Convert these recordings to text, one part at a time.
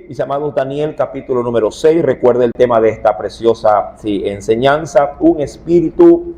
mis amados, Daniel capítulo número 6, recuerda el tema de esta preciosa enseñanza, un espíritu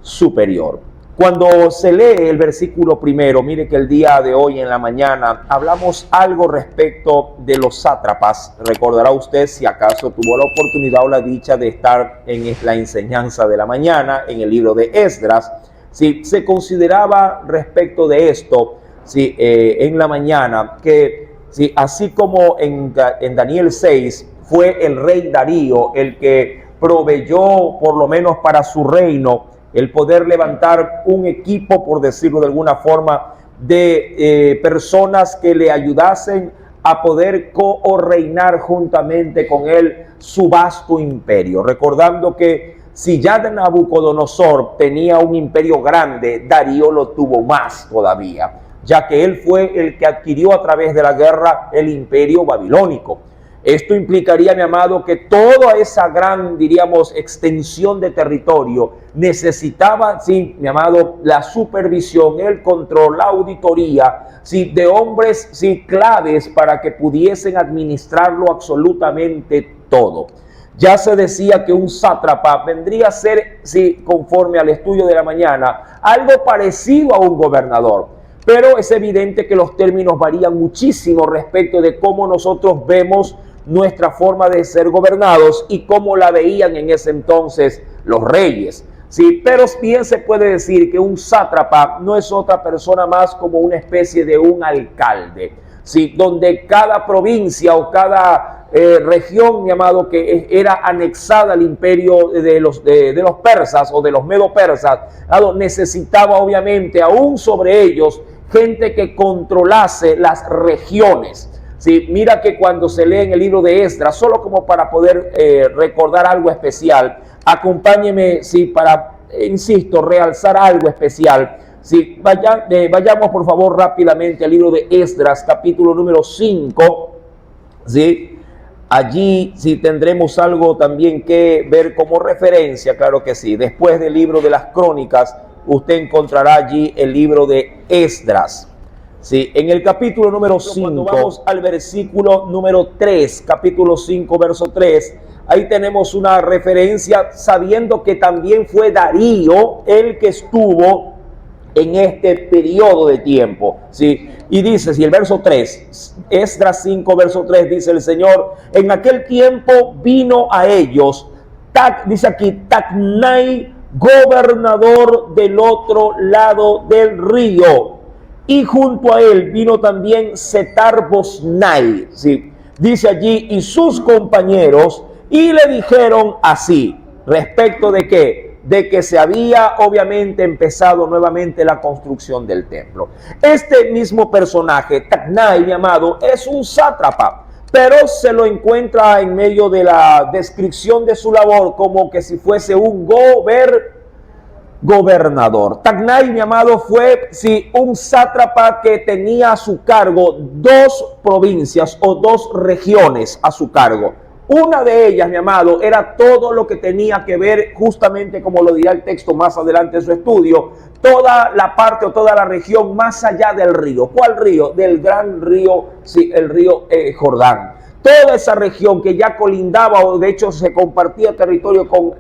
superior. Cuando se lee el versículo primero, mire que el día de hoy en la mañana hablamos algo respecto de los sátrapas. Recordará usted, si acaso tuvo la oportunidad o la dicha de estar en la enseñanza de la mañana, en el libro de Esdras, si se consideraba respecto de esto, en la mañana, que así como en Daniel 6 fue el rey Darío el que proveyó, por lo menos para su reino, el poder levantar un equipo, por decirlo de alguna forma, de personas que le ayudasen a poder co-reinar juntamente con él su vasto imperio. Recordando que si ya Nabucodonosor tenía un imperio grande, Darío lo tuvo más todavía, ya que él fue el que adquirió a través de la guerra el imperio babilónico. Esto implicaría, mi amado, que toda esa gran, diríamos, extensión de territorio necesitaba, mi amado, la supervisión, el control, la auditoría, de hombres, claves para que pudiesen administrarlo absolutamente todo. Ya se decía que un sátrapa vendría a ser, conforme al estudio de la mañana, algo parecido a un gobernador. Pero es evidente que los términos varían muchísimo respecto de cómo nosotros vemos nuestra forma de ser gobernados y cómo la veían en ese entonces los reyes. Pero bien se puede decir que un sátrapa no es otra persona más como una especie de un alcalde, donde cada provincia o cada región, mi amado, que era anexada al imperio de los persas o de los medo-persas, necesitaba obviamente aún sobre ellos gente que controlase las regiones. Mira que cuando se lee en el libro de Esdras, solo como para poder recordar algo especial, acompáñeme para, insisto, realzar algo especial. Vayamos por favor rápidamente al libro de Esdras, capítulo número 5. Allí tendremos algo también que ver como referencia, claro que sí. Después del libro de las Crónicas, usted encontrará allí el libro de Esdras. En el capítulo número 5, cuando vamos al versículo número 3, capítulo 5, verso 3, ahí tenemos una referencia, sabiendo que también fue Darío el que estuvo en este periodo de tiempo. Y dice, el verso 3, Esdras 5, verso 3, dice el Señor, en aquel tiempo vino a ellos, dice aquí, Tacnai, gobernador del otro lado del río. Y junto a él vino también Setar-Boznai, dice allí, y sus compañeros, y le dijeron así, respecto de qué, de que se había obviamente empezado nuevamente la construcción del templo. Este mismo personaje, Tacnai, mi amado, es un sátrapa, pero se lo encuentra en medio de la descripción de su labor como que si fuese un gobernador. Tacnai, mi amado, fue un sátrapa que tenía a su cargo dos provincias o dos regiones a su cargo. Una de ellas, mi amado, era todo lo que tenía que ver, justamente como lo dirá el texto más adelante en su estudio, toda la parte o toda la región más allá del río. ¿Cuál río? Del gran río, el río Jordán. Toda esa región que ya colindaba o de hecho se compartía territorio con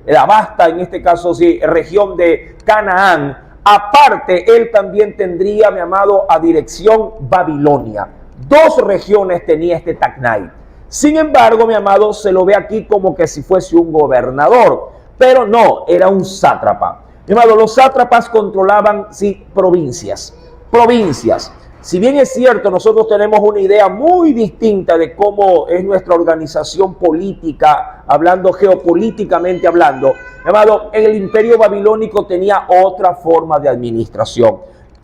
la vasta, en este caso región de Canaán. Aparte, él también tendría, mi amado, a dirección Babilonia. Dos regiones tenía este Tacnai. Sin embargo, mi amado, se lo ve aquí como que si fuese un gobernador, pero no, era un sátrapa. Mi amado, los sátrapas controlaban, provincias. Si bien es cierto, nosotros tenemos una idea muy distinta de cómo es nuestra organización política, hablando geopolíticamente hablando, mi amado, el imperio babilónico tenía otra forma de administración.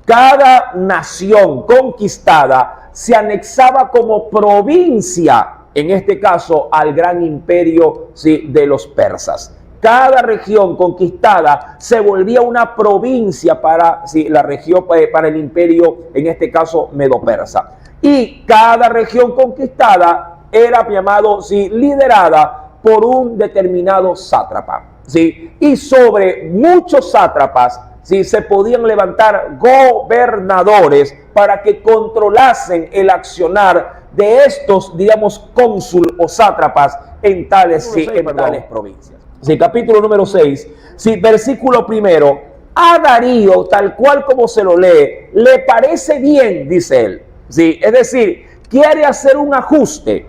Cada nación conquistada se anexaba como provincia, en este caso, al gran imperio de los persas. Cada región conquistada se volvía una provincia para la región, para el imperio, en este caso, medo-persa. Y cada región conquistada era, llamado, liderada por un determinado sátrapa. Y sobre muchos sátrapas, ¿sí? Se podían levantar gobernadores para que controlasen el accionar de estos, digamos, cónsul o sátrapas en tales provincias. Sí, capítulo número 6, sí, versículo primero. A Darío, tal cual como se lo lee, le parece bien, dice él. Sí, es decir, quiere hacer un ajuste.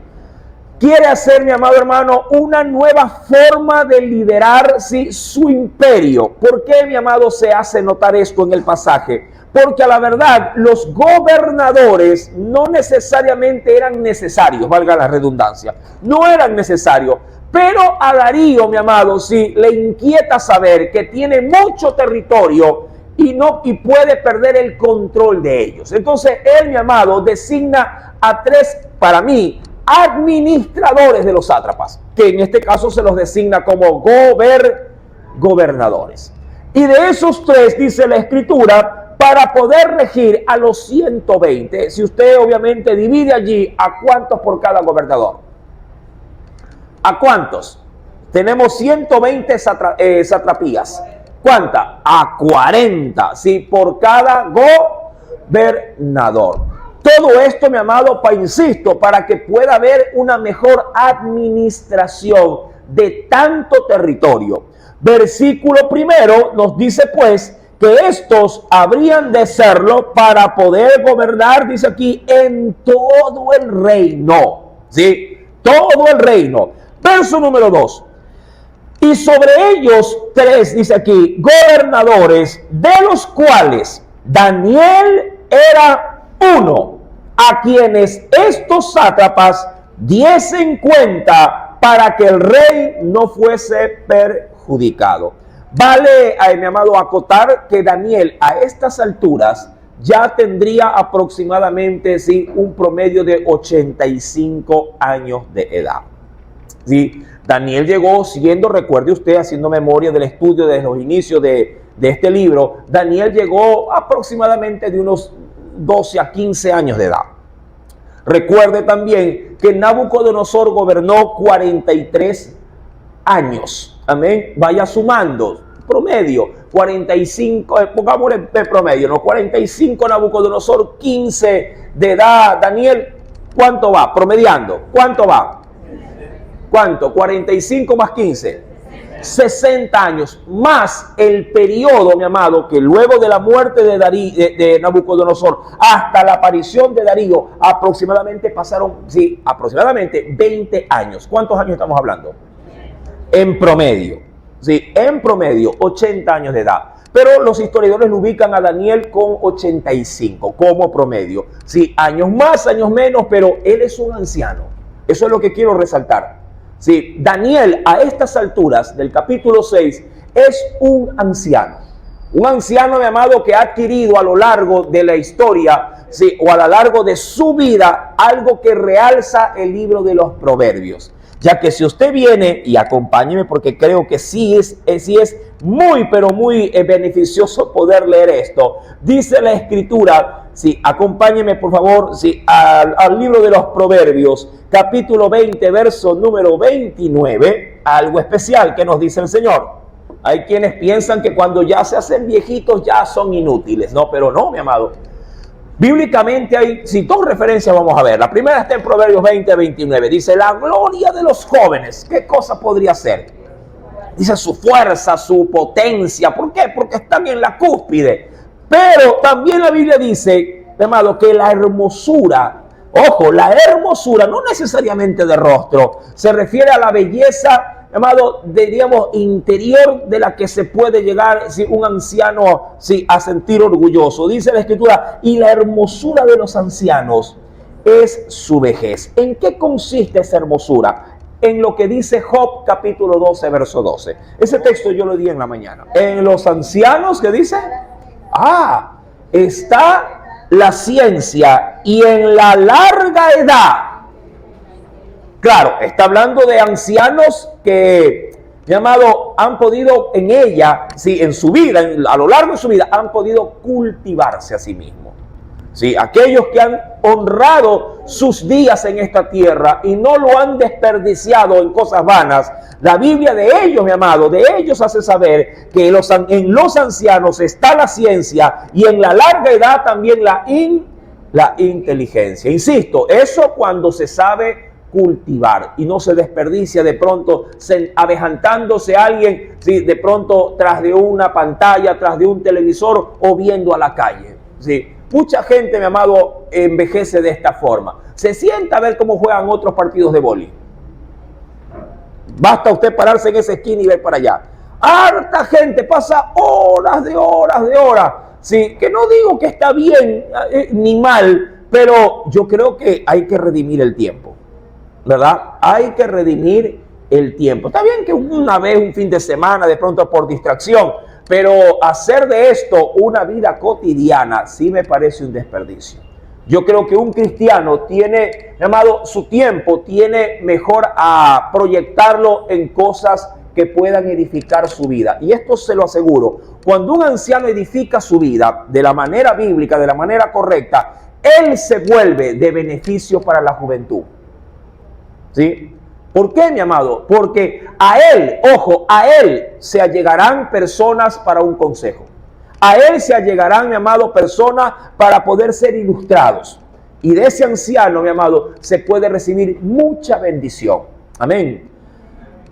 Quiere hacer, mi amado hermano, una nueva forma de liderar, ¿sí?, su imperio. ¿Por qué, mi amado, se hace notar esto en el pasaje? Porque a la verdad los gobernadores no necesariamente eran necesarios, valga la redundancia, no eran necesarios. Pero a Darío, mi amado, sí, le inquieta saber que tiene mucho territorio y puede perder el control de ellos. Entonces él, mi amado, designa a 3, para mí, administradores de los sátrapas, que en este caso se los designa como gobernadores. Y de esos 3, dice la Escritura, para poder regir a los 120, si usted obviamente divide allí, ¿a cuántos por cada gobernador? ¿A cuántos? Tenemos 120 satrapías. ¿Cuántas? A 40, ¿sí? Por cada gobernador. Todo esto, mi amado, insisto, para que pueda haber una mejor administración de tanto territorio. Versículo primero nos dice pues que estos habrían de serlo para poder gobernar, dice aquí, en todo el reino. ¿Sí? Todo el reino. Verso número 2. Y sobre ellos 3, dice aquí, gobernadores, de los cuales Daniel era uno, a quienes estos sátrapas diesen cuenta para que el rey no fuese perjudicado. Vale, mi amado, acotar que Daniel a estas alturas ya tendría aproximadamente, sí, un promedio de 85 años de edad. ¿Sí? Daniel llegó siendo, recuerde usted, haciendo memoria del estudio de los inicios de este libro, Daniel llegó aproximadamente de unos 12 a 15 años de edad. Recuerde también que Nabucodonosor gobernó 43 años. Amén. Vaya sumando, promedio, 45, pongamos el promedio, ¿no? 45 Nabucodonosor, 15 de edad. Daniel, ¿cuánto va? Promediando, ¿cuánto va? ¿Cuánto? 45 más 15. 60 años, más el periodo, mi amado, que luego de la muerte de Nabucodonosor hasta la aparición de Darío, aproximadamente pasaron, sí, aproximadamente 20 años. ¿Cuántos años estamos hablando? En promedio, sí, en promedio, 80 años de edad. Pero los historiadores lo ubican a Daniel con 85 como promedio. Sí, años más, años menos, pero él es un anciano. Eso es lo que quiero resaltar. Sí, Daniel a estas alturas del capítulo 6 es un anciano, mi amado, que ha adquirido a lo largo de la historia, sí, o a lo largo de su vida, algo que realza el libro de los Proverbios. Ya que si usted viene, y acompáñeme porque creo que sí es muy, pero muy beneficioso poder leer esto. Dice la Escritura, sí, acompáñeme por favor, sí, al libro de los Proverbios, capítulo 20, verso número 29, algo especial que nos dice el Señor. Hay quienes piensan que cuando ya se hacen viejitos ya son inútiles, no, pero no, mi amado. Bíblicamente hay, si dos referencias vamos a ver. La primera está en Proverbios 20, 29. Dice, la gloria de los jóvenes. ¿Qué cosa podría ser? Dice su fuerza, su potencia. ¿Por qué? Porque están en la cúspide. Pero también la Biblia dice, mi amado, que la hermosura, ojo, la hermosura no necesariamente de rostro, se refiere a la belleza, amado, diríamos, interior de la que se puede llegar, si un anciano, si, a sentir orgulloso. Dice la Escritura, y la hermosura de los ancianos es su vejez. ¿En qué consiste esa hermosura? En lo que dice Job capítulo 12, verso 12. Ese texto yo lo di en la mañana. En los ancianos, ¿qué dice? Está la ciencia y en la larga edad. Claro, está hablando de ancianos que, llamado, han podido en ella, sí, en su vida, a lo largo de su vida, han podido cultivarse a sí mismos. Sí, aquellos que han honrado sus días en esta tierra y no lo han desperdiciado en cosas vanas. La Biblia de ellos, mi amado, de ellos hace saber que en los ancianos está la ciencia y en la larga edad también la inteligencia. Insisto, eso cuando se sabe cultivar y no se desperdicia de pronto avejantándose alguien, ¿sí? De pronto tras de una pantalla, tras de un televisor o viendo a la calle, ¿sí? Mucha gente, mi amado, envejece de esta forma. Se sienta a ver cómo juegan otros partidos de vóley. Basta usted pararse en esa esquina y ver para allá. Harta gente pasa horas de horas. Sí, que no digo que está bien ni mal, pero yo creo que hay que redimir el tiempo, ¿verdad? Hay que redimir el tiempo. Está bien que una vez, un fin de semana, de pronto por distracción, pero hacer de esto una vida cotidiana sí me parece un desperdicio. Yo creo que un cristiano tiene, llamado, su tiempo, tiene mejor a proyectarlo en cosas que puedan edificar su vida. Y esto se lo aseguro, cuando un anciano edifica su vida de la manera bíblica, de la manera correcta, él se vuelve de beneficio para la juventud. ¿Sí? ¿Por qué, mi amado? Porque a él, ojo, a él se allegarán personas para un consejo. A él se allegarán, mi amado, personas para poder ser ilustrados. Y de ese anciano, mi amado, se puede recibir mucha bendición. Amén.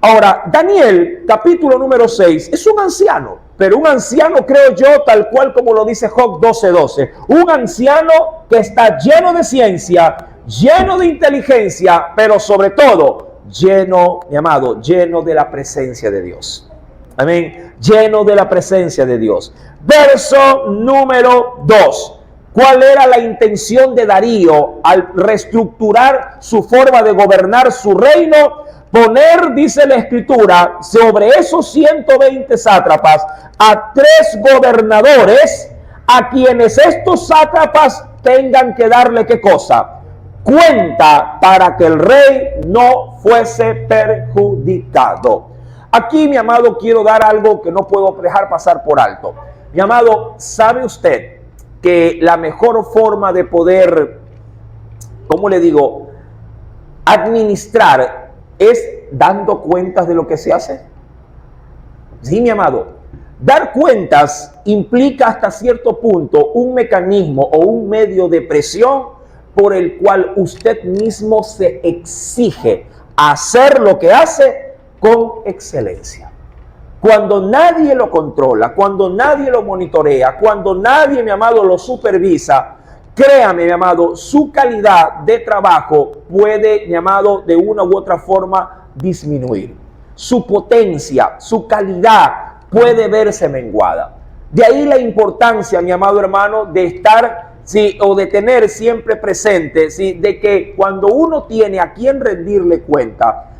Ahora, Daniel, capítulo número 6, es un anciano. Pero un anciano, creo yo, tal cual como lo dice Job 12:12. Un anciano que está lleno de ciencia, lleno de inteligencia, pero sobre todo lleno, mi amado, lleno de la presencia de Dios. Amén. Lleno de la presencia de Dios. Verso número 2. ¿Cuál era la intención de Darío al reestructurar su forma de gobernar su reino? Poner, dice la Escritura, sobre esos 120 sátrapas a 3 gobernadores a quienes estos sátrapas tengan que darle ¿qué cosa? Cuenta, para que el rey no fuese perjudicado. Aquí, mi amado, quiero dar algo que no puedo dejar pasar por alto. Mi amado, ¿sabe usted que la mejor forma de poder, ¿cómo le digo?, administrar es dando cuentas de lo que se hace? Sí, mi amado. Dar cuentas implica hasta cierto punto un mecanismo o un medio de presión por el cual usted mismo se exige hacer lo que hace con excelencia. Cuando nadie lo controla, cuando nadie lo monitorea, cuando nadie, mi amado, lo supervisa, créame, mi amado, su calidad de trabajo puede, mi amado, de una u otra forma disminuir. Su potencia, su calidad puede verse menguada. De ahí la importancia, mi amado hermano, de estar, sí, o de tener siempre presente, sí, de que cuando uno tiene a quien rendirle cuenta,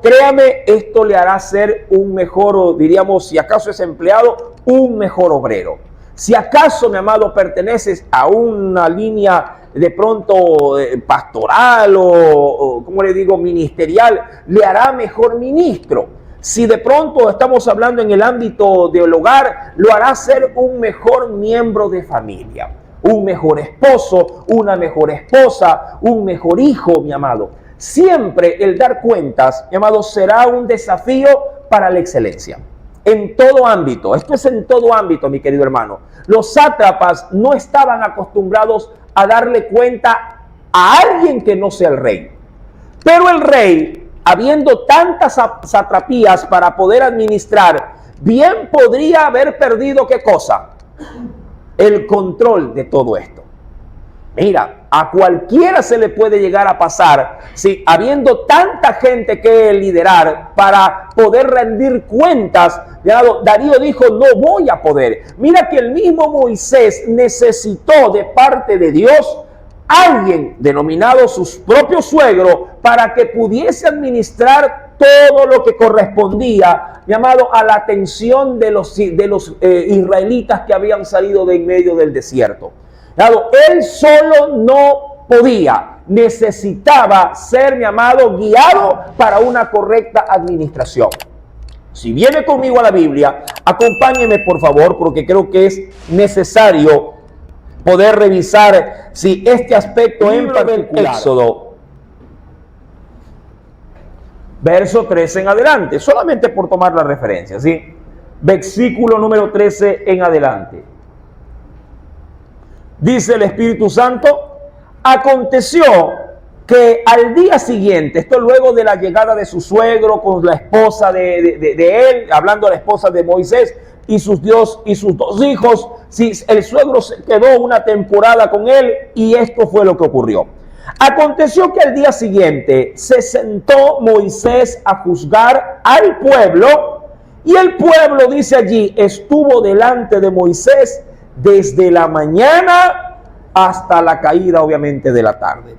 créame, esto le hará ser un mejor, o diríamos, si acaso es empleado, un mejor obrero. Si acaso, mi amado, perteneces a una línea de pronto pastoral o como le digo, ministerial, le hará mejor ministro. Si de pronto estamos hablando en el ámbito del hogar, lo hará ser un mejor miembro de familia, un mejor esposo, una mejor esposa, un mejor hijo, mi amado. Siempre el dar cuentas, mi amado, será un desafío para la excelencia. En todo ámbito, esto es en todo ámbito, mi querido hermano. Los sátrapas no estaban acostumbrados a darle cuenta a alguien que no sea el rey. Pero el rey, habiendo tantas satrapías para poder administrar, bien podría haber perdido ¿qué cosa? El control de todo esto. Mira, a cualquiera se le puede llegar a pasar, si habiendo tanta gente que liderar para poder rendir cuentas, Darío dijo, no voy a poder. Mira que el mismo Moisés necesitó de parte de Dios alguien denominado su propio suegro para que pudiese administrar todo lo que correspondía, llamado a la atención de los israelitas que habían salido de en medio del desierto. Él solo no podía, necesitaba ser, mi amado, guiado para una correcta administración. Si viene conmigo a la Biblia, acompáñeme por favor, porque creo que es necesario poder revisar si este aspecto en particular. Éxodo, verso 13 en adelante, solamente por tomar la referencia, ¿sí? Versículo número 13 en adelante. Dice el Espíritu Santo: aconteció que al día siguiente, esto luego de la llegada de su suegro con la esposa de él, hablando de la esposa de Moisés y sus dos hijos, si el suegro se quedó una temporada con él, y esto fue lo que ocurrió. Aconteció que al día siguiente se sentó Moisés a juzgar al pueblo, y el pueblo, dice allí, estuvo delante de Moisés desde la mañana hasta la caída, obviamente, de la tarde.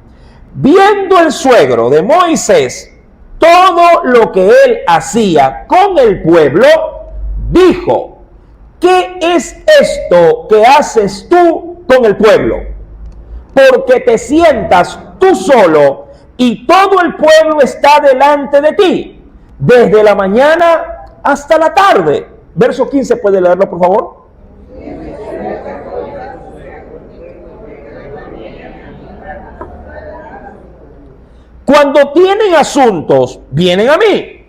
Viendo el suegro de Moisés todo lo que él hacía con el pueblo, dijo: ¿qué es esto que haces tú con el pueblo? Porque te sientas tú solo y todo el pueblo está delante de ti, desde la mañana hasta la tarde. Verso 15, ¿puede leerlo, por favor? Cuando tienen asuntos, vienen a mí,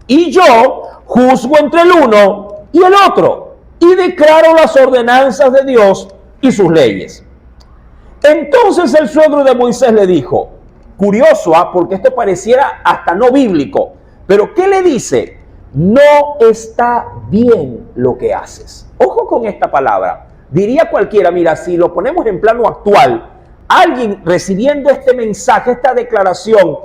y yo juzgo entre el uno y el otro, y declaro las ordenanzas de Dios y sus leyes. Entonces el suegro de Moisés le dijo, curioso, porque esto pareciera hasta no bíblico, pero ¿qué le dice? No está bien lo que haces. Ojo con esta palabra. Diría cualquiera, mira, si lo ponemos en plano actual, alguien recibiendo este mensaje, esta declaración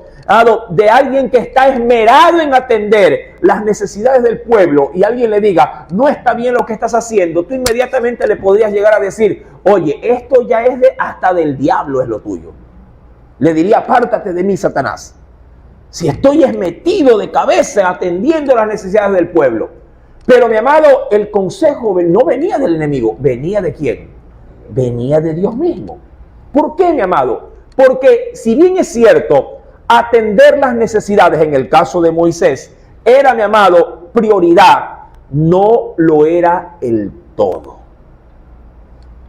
de alguien que está esmerado en atender las necesidades del pueblo, y alguien le diga, no está bien lo que estás haciendo, tú inmediatamente le podrías llegar a decir, oye, esto ya es hasta del diablo es lo tuyo. Le diría, apártate de mí, Satanás. Si estoy metido de cabeza atendiendo las necesidades del pueblo. Pero, mi amado, el consejo no venía del enemigo. ¿Venía de quién? Venía de Dios mismo. ¿Por qué, mi amado? Porque si bien es cierto, atender las necesidades en el caso de Moisés era, mi amado, prioridad, no lo era el todo.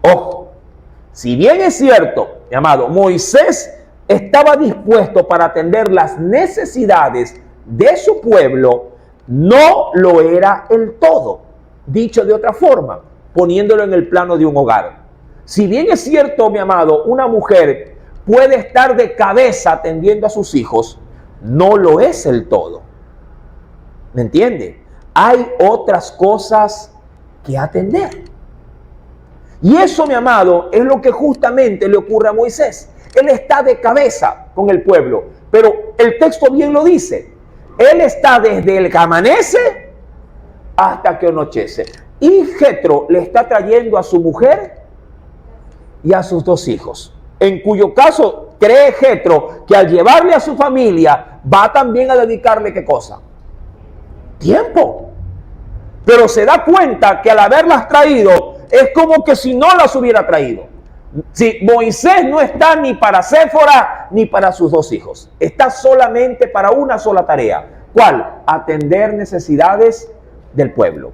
Ojo, si bien es cierto, mi amado, Moisés estaba dispuesto para atender las necesidades de su pueblo, no lo era el todo. Dicho de otra forma, poniéndolo en el plano de un hogar. Si bien es cierto, mi amado, una mujer puede estar de cabeza atendiendo a sus hijos, no lo es el todo. ¿Me entiende? Hay otras cosas que atender. Y eso, mi amado, es lo que justamente le ocurre a Moisés. Él está de cabeza con el pueblo, pero el texto bien lo dice. Él está desde el que amanece hasta que anochece. Y Jetro le está trayendo a su mujer y a sus dos hijos, en cuyo caso cree Jetro que al llevarle a su familia va también a dedicarle ¿qué cosa? Tiempo. Pero se da cuenta que al haberlas traído es como que si no las hubiera traído. Si Moisés no está ni para Séfora ni para sus dos hijos, está solamente para una sola tarea. ¿Cuál? Atender necesidades del pueblo.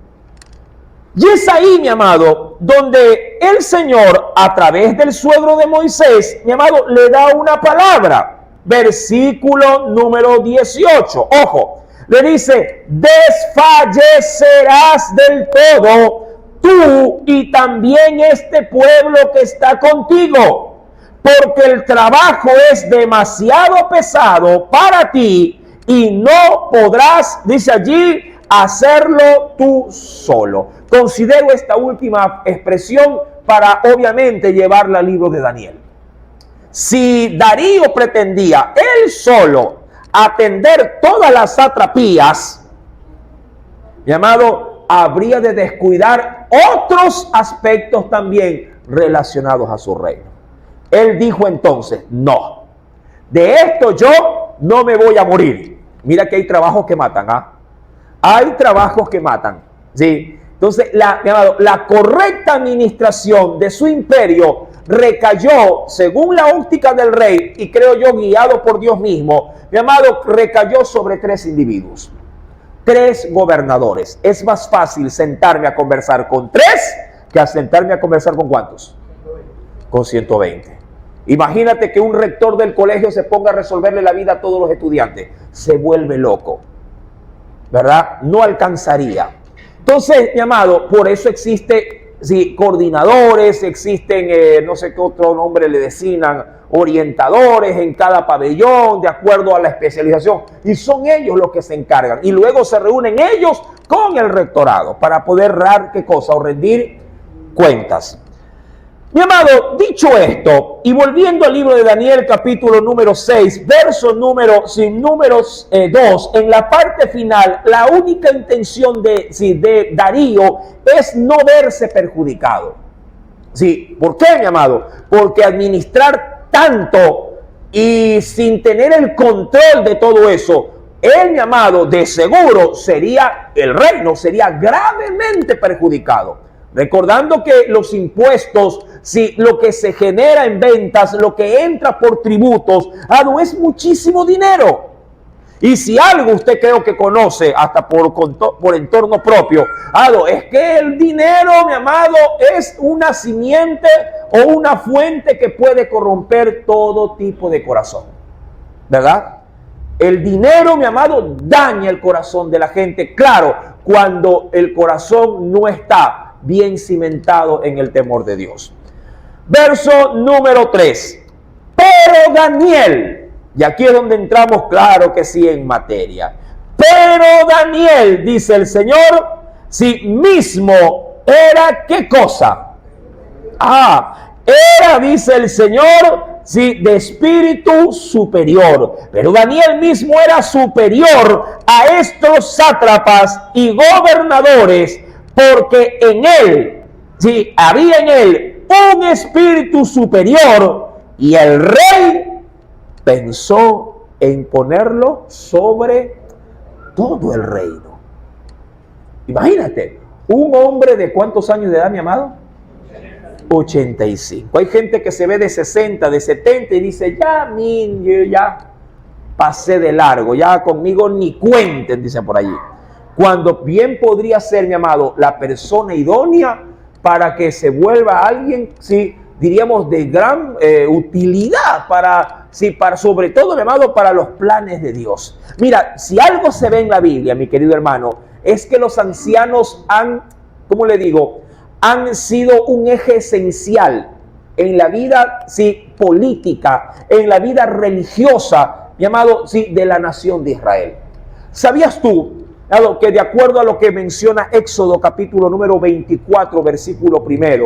Y es ahí, mi amado, donde el Señor, a través del suegro de Moisés, mi amado, le da una palabra. Versículo número 18. Ojo, le dice, desfallecerás del todo tú y también este pueblo que está contigo, porque el trabajo es demasiado pesado para ti y no podrás, dice allí, hacerlo tú solo. Considero esta última expresión para obviamente llevarla al libro de Daniel. Si Darío pretendía él solo atender todas las satrapías, mi amado, habría de descuidar otros aspectos también relacionados a su reino. Él dijo entonces, no, de esto yo no me voy a morir. Mira que hay trabajos que matan, ¿ah? Hay trabajos que matan, ¿sí? Entonces, mi amado, la correcta administración de su imperio recayó, según la óptica del rey, y creo yo guiado por Dios mismo, mi amado, recayó sobre 3 individuos, 3 gobernadores. Es más fácil sentarme a conversar con 3 que a sentarme a conversar con ¿cuántos? con 120. Imagínate que un rector del colegio se ponga a resolverle la vida a todos los estudiantes. Se vuelve loco, ¿verdad? No alcanzaría. Entonces, mi amado, por eso existe coordinadores, existen, no sé qué otro nombre le designan, orientadores en cada pabellón, de acuerdo a la especialización. Y son ellos los que se encargan. Y luego se reúnen ellos con el rectorado para poder dar, ¿qué cosa? O rendir cuentas. Mi amado, dicho esto, y volviendo al libro de Daniel, capítulo número 6, verso número 2, en la parte final, la única intención de Darío es no verse perjudicado. Sí, ¿por qué, mi amado? Porque administrar tanto y sin tener el control de todo eso, él, mi amado, de seguro el reino sería gravemente perjudicado. Recordando que los impuestos, lo que se genera en ventas, lo que entra por tributos, es muchísimo dinero. Y si algo usted creo que conoce, hasta por entorno propio, es que el dinero, mi amado, es una simiente o una fuente que puede corromper todo tipo de corazón, ¿verdad? El dinero, mi amado, daña el corazón de la gente, claro, cuando el corazón no está bien cimentado en el temor de Dios. Verso número 3. Pero Daniel, y aquí es donde entramos, claro que sí, en materia. Pero Daniel, dice el Señor, mismo era, ¿qué cosa? Era, dice el Señor, de espíritu superior. Pero Daniel mismo era superior a estos sátrapas y gobernadores, porque en él, había en él un espíritu superior, y el rey pensó en ponerlo sobre todo el reino. Imagínate, un hombre de ¿cuántos años de edad, mi amado? 85. Hay gente que se ve de 60, de 70 y dice, yo ya pasé de largo, ya conmigo ni cuenten, dicen por allí. Cuando bien podría ser, mi amado, la persona idónea para que se vuelva alguien, diríamos, de gran utilidad para, sobre todo, mi amado, para los planes de Dios. Mira, si algo se ve en la Biblia, mi querido hermano, es que los ancianos han sido un eje esencial en la vida, política, en la vida religiosa, mi amado, de la nación de Israel. ¿Sabías tú que de acuerdo a lo que menciona Éxodo capítulo número 24, versículo 1,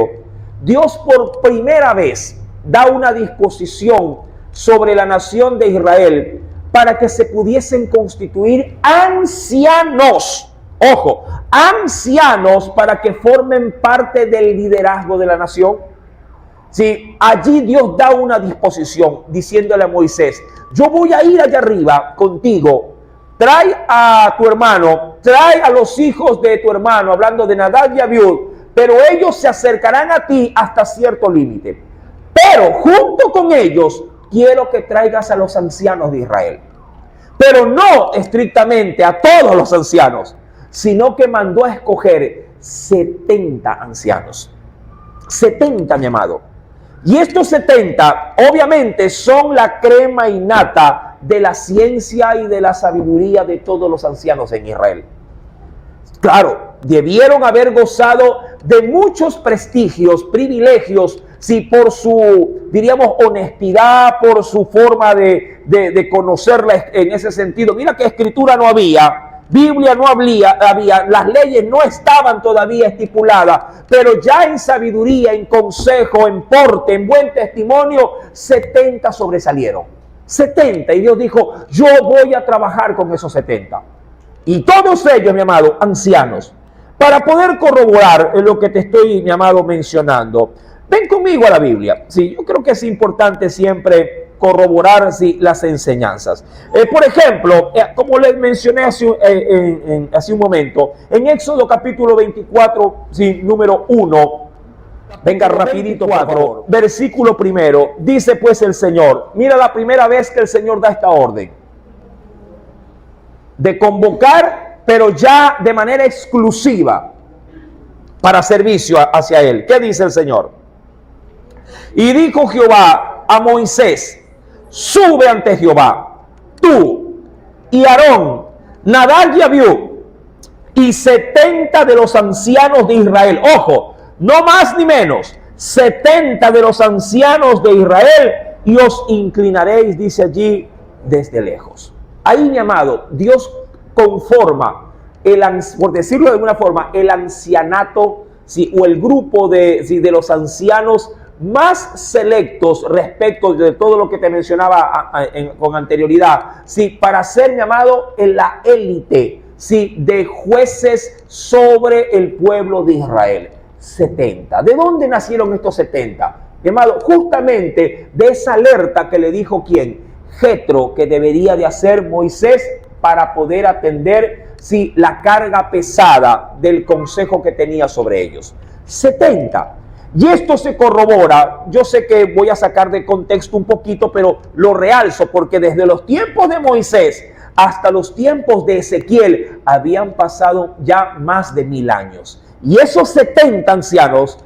Dios por primera vez da una disposición sobre la nación de Israel para que se pudiesen constituir ancianos? Ojo, ancianos para que formen parte del liderazgo de la nación. Allí Dios da una disposición diciéndole a Moisés, yo voy a ir allá arriba contigo, trae a tu hermano, trae a los hijos de tu hermano, hablando de Nadab y Abiud, pero ellos se acercarán a ti hasta cierto límite. Pero junto con ellos quiero que traigas a los ancianos de Israel. Pero no estrictamente a todos los ancianos, sino que mandó a escoger 70 ancianos. 70, mi amado. Y estos 70, obviamente, son la crema innata de la ciencia y de la sabiduría de todos los ancianos en Israel. Claro, debieron haber gozado de muchos prestigios, privilegios, por su, diríamos, honestidad, por su forma de conocerla en ese sentido. Mira que escritura no había. Biblia no había, las leyes no estaban todavía estipuladas, pero ya en sabiduría, en consejo, en porte, en buen testimonio, 70 sobresalieron. 70, y Dios dijo, yo voy a trabajar con esos 70. Y todos ellos, mi amado, ancianos. Para poder corroborar lo que te estoy, mi amado, mencionando, ven conmigo a la Biblia. Yo creo que es importante siempre corroborar las enseñanzas. Por ejemplo, como les mencioné hace un momento, en Éxodo capítulo 24, número 1, venga rapidito, por favor, versículo 1, dice pues el Señor, mira la primera vez que el Señor da esta orden, de convocar, pero ya de manera exclusiva, para servicio hacia Él. ¿Qué dice el Señor? Y dijo Jehová a Moisés: sube ante Jehová, tú y Aarón, Nadab y Abiú, y 70 de los ancianos de Israel. Ojo, no más ni menos, 70 de los ancianos de Israel, y os inclinaréis, dice allí, desde lejos. Ahí, mi amado, Dios conforma, por decirlo de alguna forma, el ancianato, ¿sí?, o el grupo de los ancianos más selectos respecto de todo lo que te mencionaba con anterioridad, ¿sí?, para ser, mi amado, en la élite, ¿sí?, de jueces sobre el pueblo de Israel. 70. ¿De dónde nacieron estos 70? Mi amado, justamente de esa alerta que le dijo ¿quién? Jetro, que debería de hacer Moisés para poder atender, sí, la carga pesada del consejo que tenía sobre ellos. 70. Y esto se corrobora, yo sé que voy a sacar de contexto un poquito, pero lo realzo porque desde los tiempos de Moisés hasta los tiempos de Ezequiel habían pasado ya más de 1000 años. Y esos 70 ancianos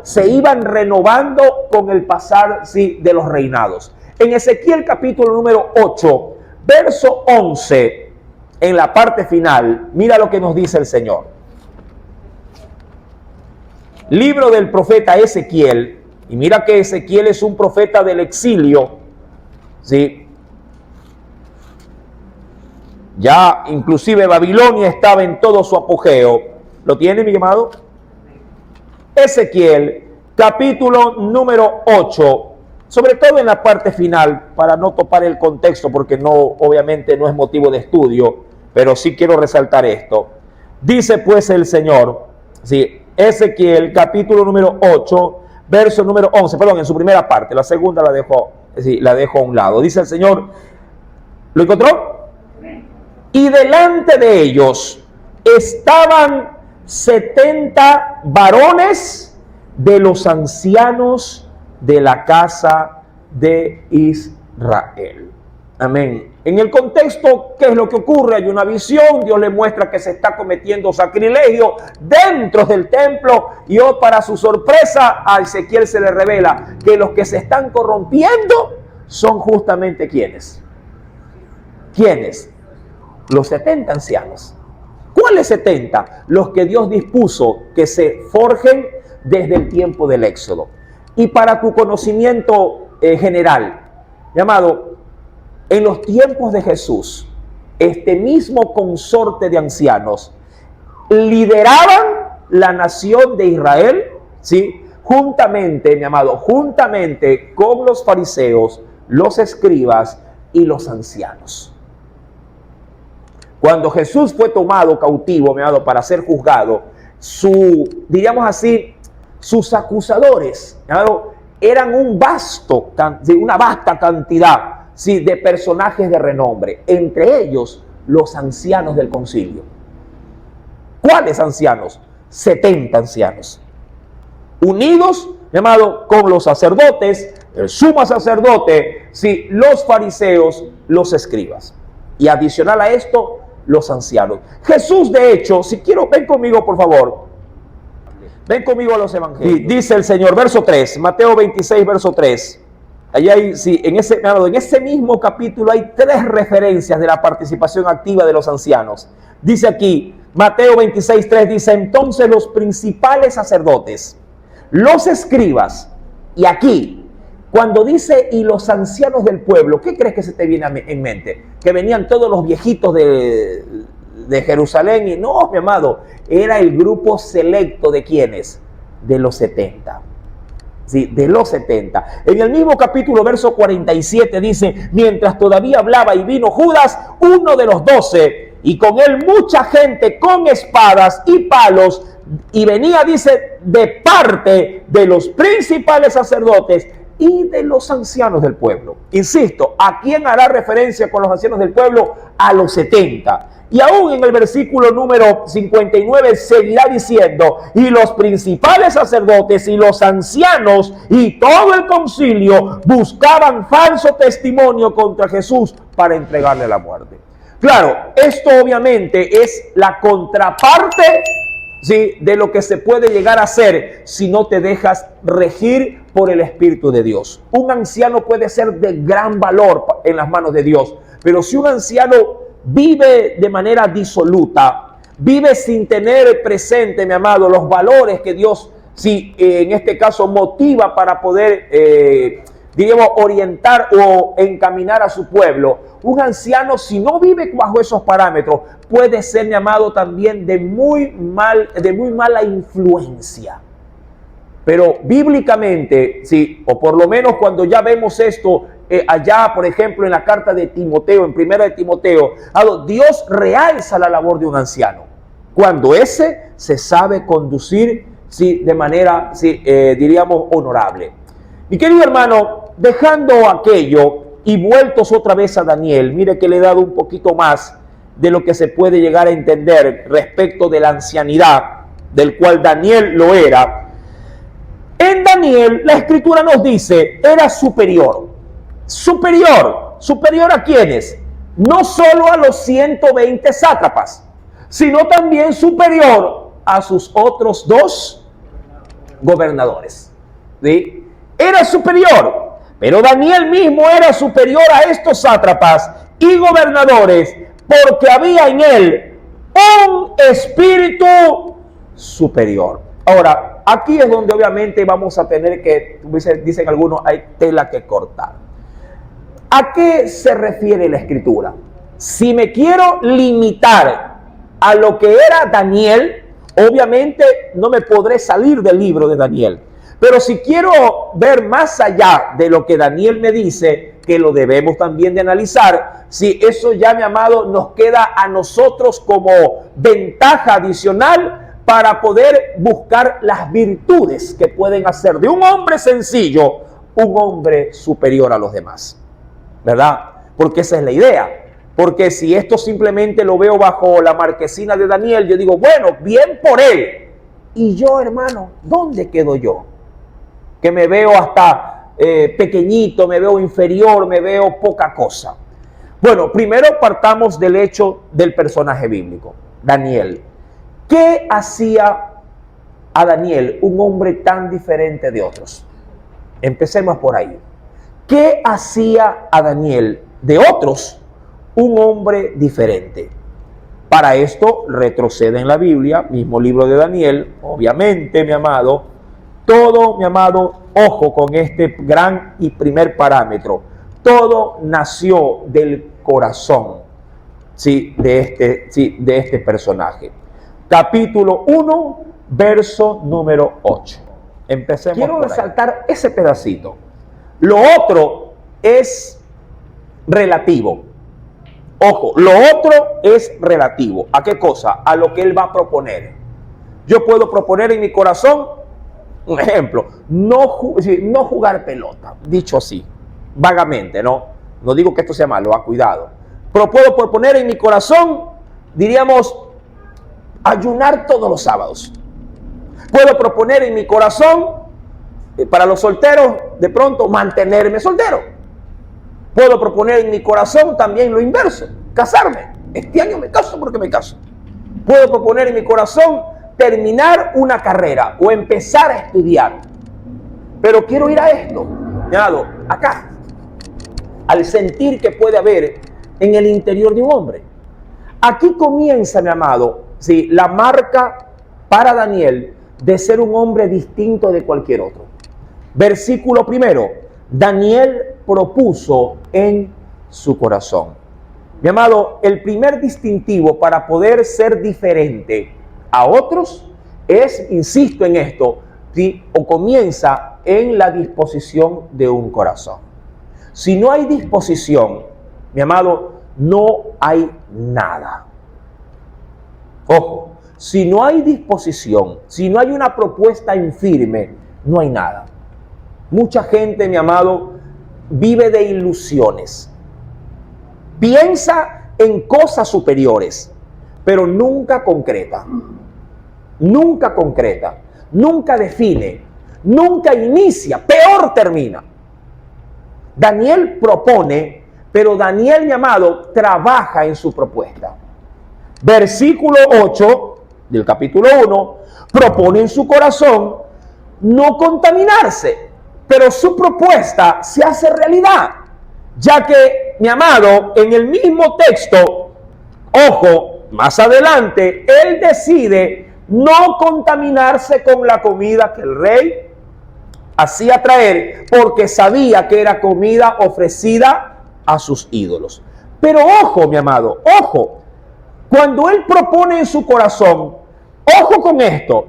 se iban renovando con el pasar, sí, de los reinados. En Ezequiel capítulo número 8, verso 11, en la parte final, mira lo que nos dice el Señor. Libro del profeta Ezequiel, y mira que Ezequiel es un profeta del exilio, ¿sí? Ya inclusive Babilonia estaba en todo su apogeo. ¿Lo tiene, mi amado? Ezequiel, capítulo número 8, sobre todo en la parte final, para no topar el contexto, porque no, obviamente no es motivo de estudio, pero sí quiero resaltar esto. Dice pues el Señor, ¿sí?, Ezequiel, capítulo número 8, verso número 11, perdón, en su primera parte, la segunda la dejo a un lado. Dice el Señor, ¿lo encontró? Y delante de ellos estaban 70 varones de los ancianos de la casa de Israel. Amén. En el contexto, ¿qué es lo que ocurre? Hay una visión, Dios le muestra que se está cometiendo sacrilegio dentro del templo y para su sorpresa a Ezequiel se le revela que los que se están corrompiendo son justamente ¿quiénes? ¿Quiénes? Los 70 ancianos. ¿Cuáles 70? Los que Dios dispuso que se forjen desde el tiempo del Éxodo. Y para tu conocimiento general, llamado, en los tiempos de Jesús, este mismo consorte de ancianos lideraban la nación de Israel, ¿sí?, juntamente, mi amado, juntamente con los fariseos, los escribas y los ancianos. Cuando Jesús fue tomado cautivo, mi amado, para ser juzgado, diríamos así, sus acusadores, mi amado, eran una vasta cantidad, sí, de personajes de renombre, entre ellos los ancianos del concilio. ¿Cuáles ancianos? 70 ancianos, unidos, mi amado, con los sacerdotes, el sumo sacerdote, sí, los fariseos, los escribas. Y adicional a esto, los ancianos. Jesús, de hecho, si quiero, ven conmigo, por favor. Ven conmigo a los evangelios. Y dice el Señor, verso 3, Mateo 26, verso 3. Allá hay, sí, en ese mismo capítulo hay 3 referencias de la participación activa de los ancianos. Dice aquí, Mateo 26, 3, dice, entonces los principales sacerdotes, los escribas, y aquí, cuando dice, y los ancianos del pueblo, ¿qué crees que se te viene en mente? Que venían todos los viejitos de Jerusalén, y no, mi amado, era el grupo selecto de ¿quiénes? De los 70. Sí, de los 70. En el mismo capítulo, verso 47, dice, mientras todavía hablaba y vino Judas, uno de los 12, y con él mucha gente con espadas y palos, y venía, dice, de parte de los principales sacerdotes y de los ancianos del pueblo. Insisto, ¿a quién hará referencia con los ancianos del pueblo? A los 70. Y aún en el versículo número 59 seguirá diciendo, y los principales sacerdotes y los ancianos y todo el concilio buscaban falso testimonio contra Jesús para entregarle la muerte. Claro, esto obviamente es la contraparte, ¿sí?, de lo que se puede llegar a ser si no te dejas regir por el Espíritu de Dios. Un anciano puede ser de gran valor en las manos de Dios, pero si un anciano vive de manera disoluta, vive sin tener presente, mi amado, los valores que Dios, sí, en este caso, motiva para poder, diríamos, orientar o encaminar a su pueblo. Un anciano, si no vive bajo esos parámetros, puede ser, mi amado, también de muy mala influencia. Pero bíblicamente, sí, o por lo menos cuando ya vemos esto, allá, por ejemplo, en la carta de Timoteo, en primera de Timoteo, Dios realza la labor de un anciano, cuando ese se sabe conducir, sí, de manera, sí, diríamos, honorable. Mi querido hermano, dejando aquello y vueltos otra vez a Daniel, mire que le he dado un poquito más de lo que se puede llegar a entender respecto de la ancianidad, del cual Daniel lo era. En Daniel, la Escritura nos dice, era superior. ¿Superior? ¿Superior a quiénes? No solo a los 120 sátrapas, sino también superior a sus otros 2 gobernadores. ¿Sí? Era superior, pero Daniel mismo era superior a estos sátrapas y gobernadores, porque había en él un espíritu superior. Ahora, aquí es donde obviamente vamos a tener que, dicen algunos, hay tela que cortar. ¿A qué se refiere la Escritura? Si me quiero limitar a lo que era Daniel, obviamente no me podré salir del libro de Daniel. Pero si quiero ver más allá de lo que Daniel me dice, que lo debemos también de analizar, si eso ya, mi amado, nos queda a nosotros como ventaja adicional para poder buscar las virtudes que pueden hacer de un hombre sencillo un hombre superior a los demás, ¿verdad? Porque esa es la idea. Porque si esto simplemente lo veo bajo la marquesina de Daniel, yo digo, bueno, bien por él. Y yo, hermano, ¿dónde quedo yo? Que me veo hasta pequeñito, me veo inferior, me veo poca cosa. Bueno, primero partamos del hecho del personaje bíblico, Daniel. ¿Qué hacía a Daniel un hombre tan diferente de otros? Empecemos por ahí. ¿Qué hacía a Daniel de otros un hombre diferente? Para esto retrocede en la Biblia, mismo libro de Daniel, obviamente, mi amado, todo, mi amado, ojo con este gran y primer parámetro, todo nació del corazón, ¿sí?, de este personaje. Capítulo 1, verso número 8. Empecemos. Quiero resaltar ese pedacito. Lo otro es relativo. Ojo, lo otro es relativo. ¿A qué cosa? A lo que él va a proponer. Yo puedo proponer en mi corazón, un ejemplo, no jugar pelota, dicho así, vagamente, ¿no? No digo que esto sea malo, cuidado. Pero puedo proponer en mi corazón, diríamos, ayunar todos los sábados. Puedo proponer en mi corazón, para los solteros, de pronto mantenerme soltero. Puedo proponer en mi corazón también lo inverso, casarme. Este año me caso porque me caso. Puedo proponer en mi corazón terminar una carrera o empezar a estudiar. Pero quiero ir a esto, acá, al sentir que puede haber en el interior de un hombre. Aquí comienza, mi amado, ¿sí?, la marca para Daniel de ser un hombre distinto de cualquier otro. Versículo primero, Daniel propuso en su corazón. Mi amado, el primer distintivo para poder ser diferente a otros es, insisto en esto, ¿sí?, o comienza en la disposición de un corazón. Si no hay disposición, mi amado, no hay nada. Ojo, si no hay disposición, si no hay una propuesta en firme, no hay nada. Mucha gente, mi amado, vive de ilusiones. Piensa en cosas superiores, pero nunca concreta. Nunca concreta, nunca define, nunca inicia, peor termina. Daniel propone, pero Daniel, mi amado, trabaja en su propuesta. Versículo 8 del capítulo 1, propone en su corazón no contaminarse, pero su propuesta se hace realidad, ya que, mi amado, en el mismo texto, ojo, más adelante, él decide no contaminarse con la comida que el rey hacía traer, porque sabía que era comida ofrecida a sus ídolos. Pero ojo, mi amado, ojo, cuando él propone en su corazón, ojo con esto,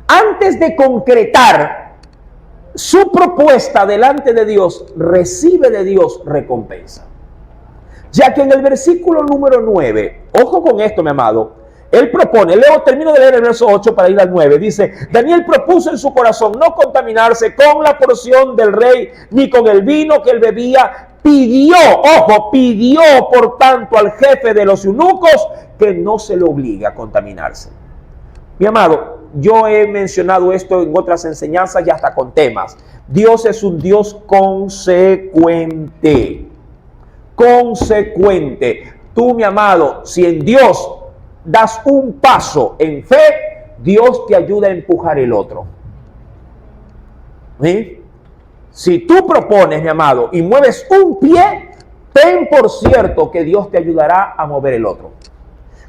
antes de concretar su propuesta delante de Dios, recibe de Dios recompensa. Ya que en el versículo número 9, ojo con esto, mi amado, él propone, termino de leer el verso 8 para ir al 9, dice, Daniel propuso en su corazón no contaminarse con la porción del rey, ni con el vino que él bebía, pidió por tanto al jefe de los eunucos que no se le obligue a contaminarse. Mi amado, yo he mencionado esto en otras enseñanzas y hasta con temas. Dios es un Dios consecuente. Consecuente. Tú, mi amado, si en Dios das un paso en fe, Dios te ayuda a empujar el otro. ¿Sí? Si tú propones, mi amado, y mueves un pie, ten por cierto que Dios te ayudará a mover el otro.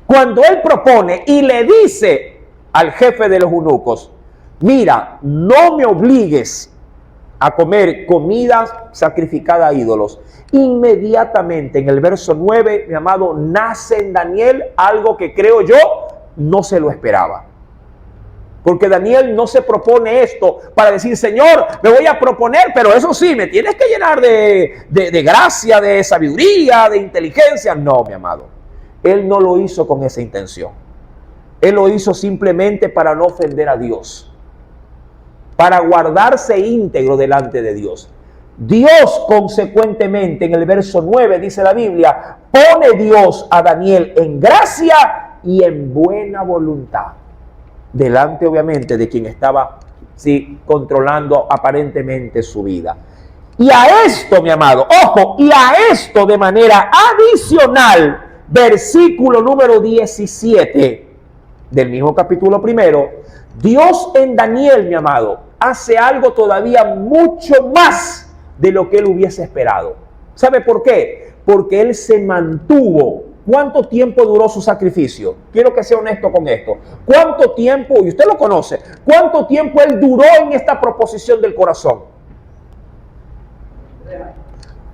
Cuando él propone y le dice al jefe de los eunucos, mira, no me obligues a comer comidas sacrificadas a ídolos. Inmediatamente en el verso 9, mi amado, nace en Daniel algo que creo yo no se lo esperaba. Porque Daniel no se propone esto para decir, Señor, me voy a proponer, pero eso sí, me tienes que llenar de gracia, de sabiduría, de inteligencia. No, mi amado, él no lo hizo con esa intención. Él lo hizo simplemente para no ofender a Dios, para guardarse íntegro delante de Dios. Dios, consecuentemente, en el verso 9 dice la Biblia, pone Dios a Daniel en gracia y en buena voluntad, delante obviamente de quien estaba controlando aparentemente su vida. Y a esto, mi amado, ojo, y a esto de manera adicional, versículo número 17 del mismo capítulo primero, Dios en Daniel, mi amado, hace algo todavía mucho más de lo que él hubiese esperado. ¿Sabe por qué? Porque él se mantuvo. ¿Cuánto tiempo duró su sacrificio? Quiero que sea honesto con esto. ¿Cuánto tiempo, y usted lo conoce, cuánto tiempo él duró en esta proposición del corazón?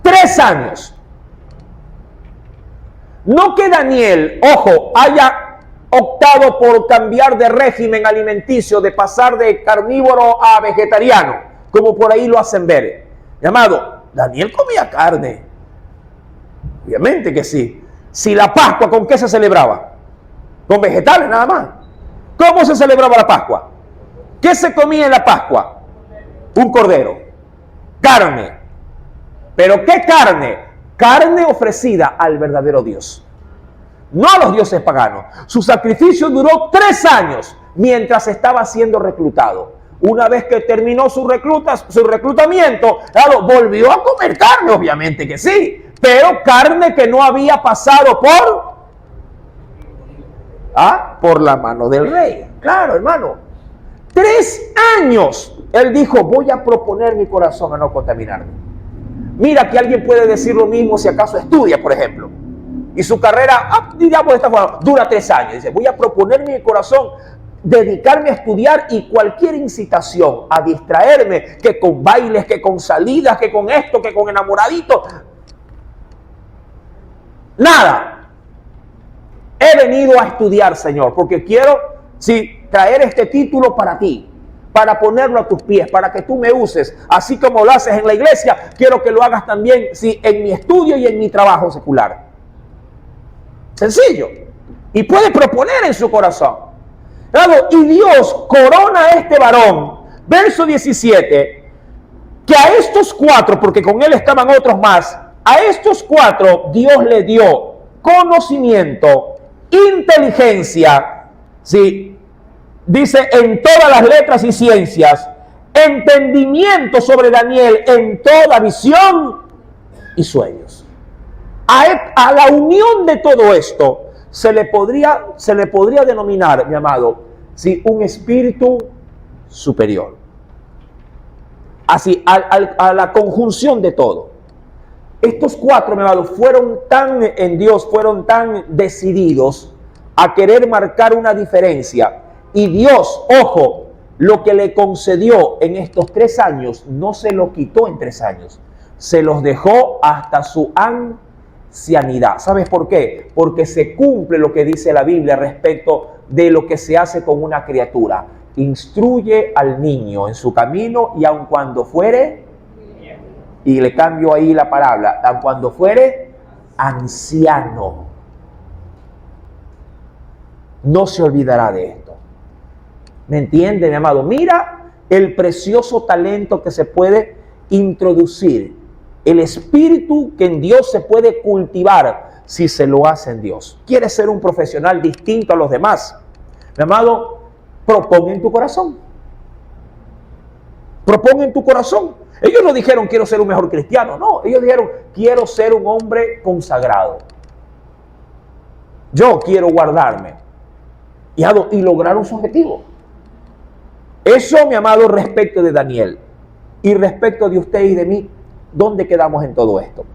3 años. No que Daniel, ojo, haya optado por cambiar de régimen alimenticio, de pasar de carnívoro a vegetariano, como por ahí lo hacen ver. Llamado, Daniel comía carne. Obviamente que sí. Si la Pascua, ¿con qué se celebraba? Con vegetales nada más. ¿Cómo se celebraba la Pascua? ¿Qué se comía en la Pascua? Un cordero. Carne. ¿Pero qué carne? Carne ofrecida al verdadero Dios, no a los dioses paganos. Su sacrificio duró 3 años mientras estaba siendo reclutado. Una vez que terminó su reclutamiento, claro, volvió a comer carne, obviamente que sí, pero carne que no había pasado por la mano del rey. Claro, hermano. 3 años. Él dijo, voy a proponer mi corazón a no contaminarme. Mira que alguien puede decir lo mismo si acaso estudia, por ejemplo. Y su carrera, digamos de esta forma, dura 3 años. Dice, voy a proponer mi corazón, dedicarme a estudiar, y cualquier incitación a distraerme, que con bailes, que con salidas, que con esto, que con enamoraditos. Nada. He venido a estudiar, Señor, porque quiero, traer este título para ti, para ponerlo a tus pies, para que tú me uses, así como lo haces en la iglesia, quiero que lo hagas también, en mi estudio y en mi trabajo secular. Sencillo. Y puede proponer en su corazón. Y Dios corona a este varón, verso 17, que a estos 4, porque con él estaban otros más, a estos 4 Dios le dio conocimiento, inteligencia, dice, en todas las letras y ciencias, entendimiento sobre Daniel en toda visión y sueños. A la unión de todo esto, se le podría denominar, mi amado, ¿sí?, un espíritu superior. Así, a la conjunción de todo. Estos cuatro, mi amado, fueron tan en Dios, fueron tan decididos a querer marcar una diferencia. Y Dios, ojo, lo que le concedió en estos 3 años, no se lo quitó en 3 años. Se los dejó hasta su ancianidad. ¿Sabes por qué? Porque se cumple lo que dice la Biblia respecto de lo que se hace con una criatura. Instruye al niño en su camino y aun cuando fuere, y le cambio ahí la palabra, aun cuando fuere anciano, no se olvidará de esto. ¿Me entiende, mi amado? Mira el precioso talento que se puede introducir, el espíritu que en Dios se puede cultivar si se lo hace en Dios. ¿Quieres ser un profesional distinto a los demás? Mi amado, propon en tu corazón. Propon en tu corazón. Ellos no dijeron quiero ser un mejor cristiano, no. Ellos dijeron quiero ser un hombre consagrado. Yo quiero guardarme. Y lograron su objetivo. Eso, mi amado, respecto de Daniel. Y respecto de usted y de mí, ¿dónde quedamos en todo esto?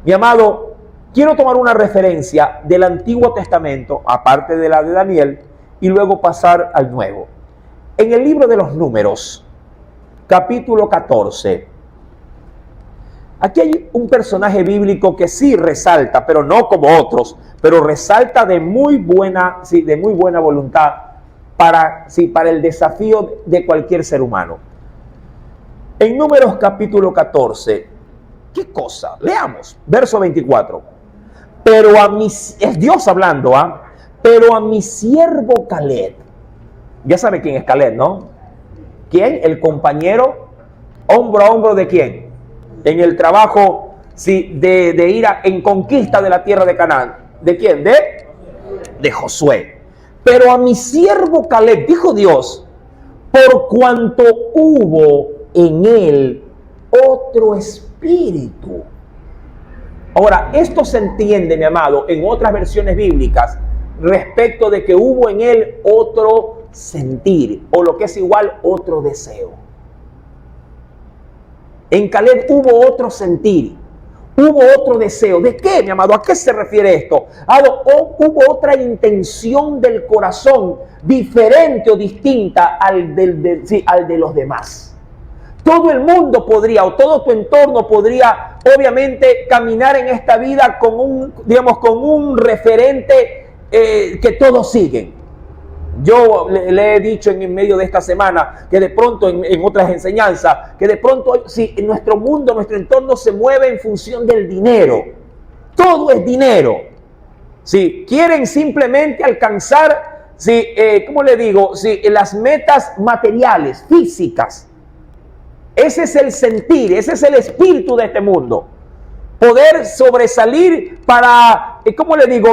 Mi amado, quiero tomar una referencia del Antiguo Testamento, aparte de la de Daniel, y luego pasar al Nuevo. En el libro de los Números, capítulo 14, aquí hay un personaje bíblico que sí resalta, pero no como otros, pero resalta de muy buena voluntad para el desafío de cualquier ser humano. En Números capítulo 14, ¿qué cosa? Leamos, verso 24. Pero es Dios hablando, pero a mi siervo Caleb. Ya sabe quién es Caleb, ¿no? ¿Quién? El compañero hombro a hombro de quién. En el trabajo, sí, de ir en conquista de la tierra de Canaán. ¿De quién? De Josué. Pero a mi siervo Caleb, dijo Dios, por cuanto hubo en él otro espíritu. Ahora, esto se entiende, mi amado, en otras versiones bíblicas, respecto de que hubo en él otro sentir, o lo que es igual, otro deseo. En Caleb hubo otro sentir, hubo otro deseo. ¿De qué, mi amado? ¿A qué se refiere esto? Hubo otra intención del corazón, diferente o distinta al de los demás. Todo el mundo podría, o todo tu entorno podría, obviamente, caminar en esta vida con un referente que todos siguen. Yo le he dicho en medio de esta semana que de pronto en otras enseñanzas, que de pronto si en nuestro mundo, nuestro entorno se mueve en función del dinero. Todo es dinero. Si quieren simplemente alcanzar, las metas materiales, físicas. Ese es el sentir, ese es el espíritu de este mundo. Poder sobresalir para,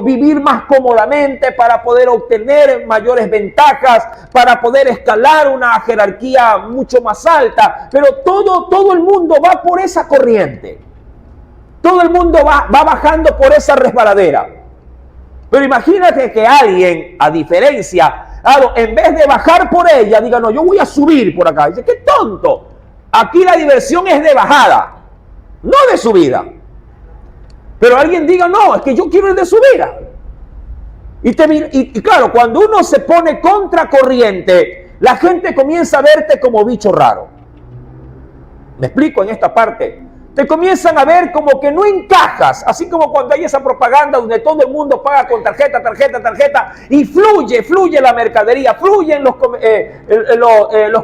vivir más cómodamente, para poder obtener mayores ventajas, para poder escalar una jerarquía mucho más alta. Pero todo el mundo va por esa corriente. Todo el mundo va bajando por esa resbaladera. Pero imagínate que alguien, a diferencia, en vez de bajar por ella, diga, no, yo voy a subir por acá. Dice, qué tonto. Aquí la diversión es de bajada, no de subida. Pero alguien diga, no, es que yo quiero ir de subida. Y claro, cuando uno se pone contracorriente, la gente comienza a verte como bicho raro. ¿Me explico en esta parte? Te comienzan a ver como que no encajas, así como cuando hay esa propaganda donde todo el mundo paga con tarjeta, y fluye la mercadería, fluyen los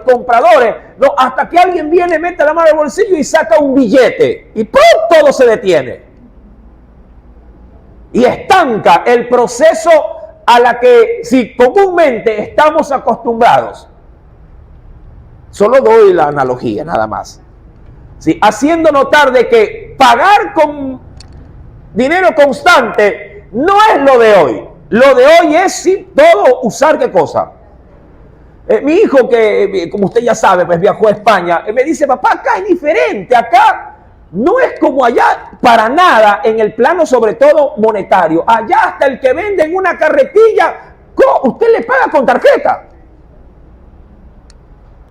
compradores, ¿no? Hasta que alguien viene, mete la mano al bolsillo y saca un billete, y ¡pum!, todo se detiene. Y estanca el proceso a la que comúnmente estamos acostumbrados. Solo doy la analogía, nada más. ¿Sí? Haciendo notar de que pagar con dinero constante no es lo de hoy. Lo de hoy es todo usar qué cosa. Mi hijo, que como usted ya sabe, pues viajó a España, me dice, papá, acá es diferente, acá no es como allá para nada en el plano sobre todo monetario. Allá hasta el que vende en una carretilla, usted le paga con tarjeta.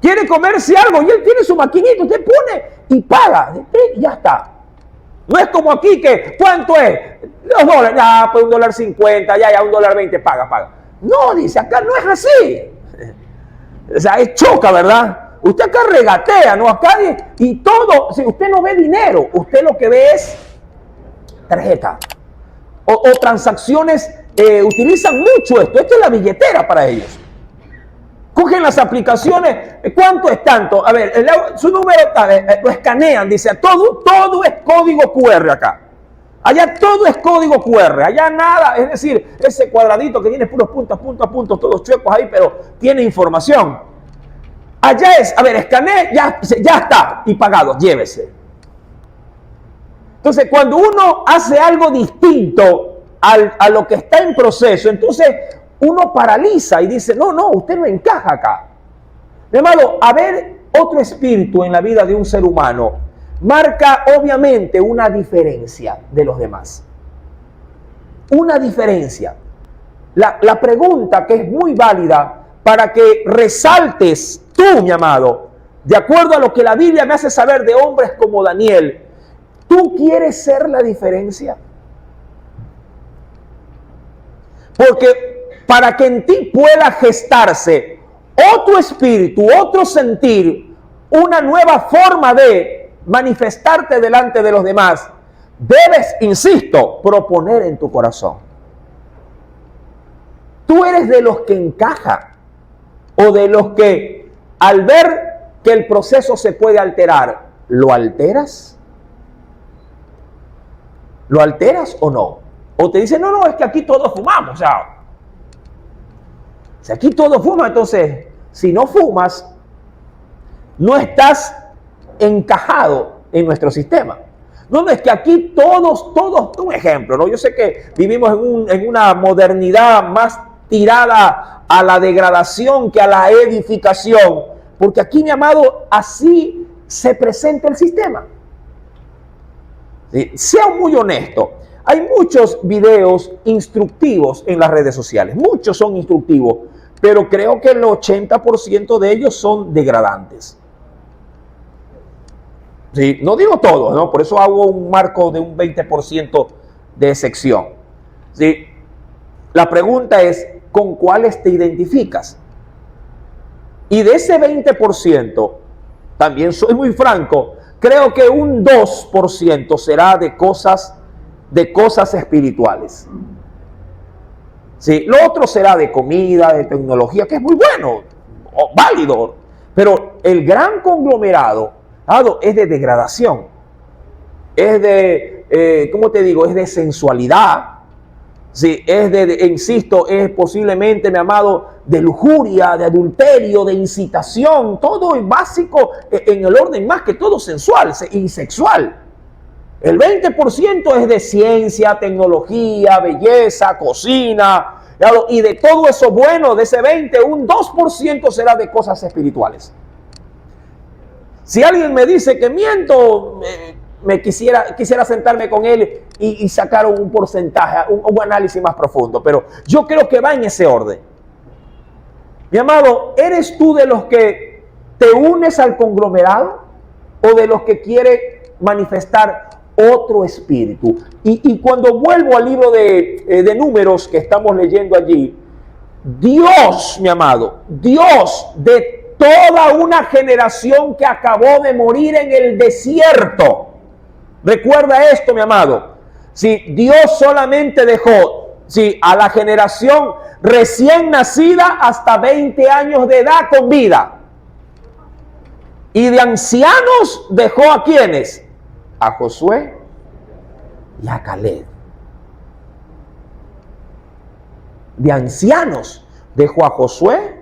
Quiere comerse algo y él tiene su maquinita, usted pone y paga. Y ya está. No es como aquí que, ¿cuánto es? $2, ya, pues $1.50, ya, $1.20, paga. No, dice, acá no es así. O sea, es choca, ¿verdad? Usted acá regatea, ¿no? Acá y todo, si usted no ve dinero, usted lo que ve es tarjeta. O transacciones, utilizan mucho esto. Esto es la billetera para ellos. Cogen las aplicaciones, ¿cuánto es tanto? A ver, su número, lo escanean, dice, todo es código QR acá. Allá todo es código QR, allá nada, es decir, ese cuadradito que tiene puros puntos, todos chuecos ahí, pero tiene información. Allá es, a ver, escanee, ya está, y pagado, llévese. Entonces, cuando uno hace algo distinto a lo que está en proceso, entonces uno paraliza y dice, no, usted no encaja acá. Mi amado, haber otro espíritu en la vida de un ser humano marca obviamente una diferencia de los demás. Una diferencia. La pregunta que es muy válida para que resaltes tú, mi amado, de acuerdo a lo que la Biblia me hace saber de hombres como Daniel, ¿tú quieres ser la diferencia? Porque para que en ti pueda gestarse otro espíritu, otro sentir, una nueva forma de manifestarte delante de los demás, debes, insisto, proponer en tu corazón. Tú eres de los que encaja o de los que al ver que el proceso se puede alterar, ¿lo alteras? ¿Lo alteras o no? O te dicen, no, es que aquí todos fumamos, o sea, si aquí todos fuman, entonces, si no fumas, no estás encajado en nuestro sistema. No, es que aquí todos, un ejemplo, ¿no? Yo sé que vivimos en una modernidad más tirada a la degradación que a la edificación, porque aquí, mi amado, así se presenta el sistema. ¿Sí? Sea muy honesto. Hay muchos videos instructivos en las redes sociales, muchos son instructivos, pero creo que el 80% de ellos son degradantes. Sí, no digo todos, ¿no? Por eso hago un marco de un 20% de excepción. ¿Sí? La pregunta es, ¿con cuáles te identificas? Y de ese 20%, también soy muy franco, creo que un 2% será de cosas espirituales. Sí, lo otro será de comida, de tecnología, que es muy bueno, válido, pero el gran conglomerado es de degradación, es de, ¿cómo te digo? Es de sensualidad, sí, insisto, es posiblemente, mi amado, de lujuria, de adulterio, de incitación, todo es básico en el orden más que todo sensual y sexual. El 20% es de ciencia, tecnología, belleza, cocina, y de todo eso bueno, de ese 20, un 2% será de cosas espirituales. Si alguien me dice que miento, quisiera sentarme con él y sacar un porcentaje, un análisis más profundo, pero yo creo que va en ese orden. Mi amado, ¿eres tú de los que te unes al conglomerado o de los que quiere manifestar otro espíritu? Y cuando vuelvo al libro de Números que estamos leyendo allí, Dios, mi amado, Dios de toda una generación que acabó de morir en el desierto. Recuerda esto, mi amado. Si Dios solamente dejó a la generación recién nacida hasta 20 años de edad con vida. Y de ancianos dejó ¿a quiénes? A Josué y a Caleb. De ancianos dejó a Josué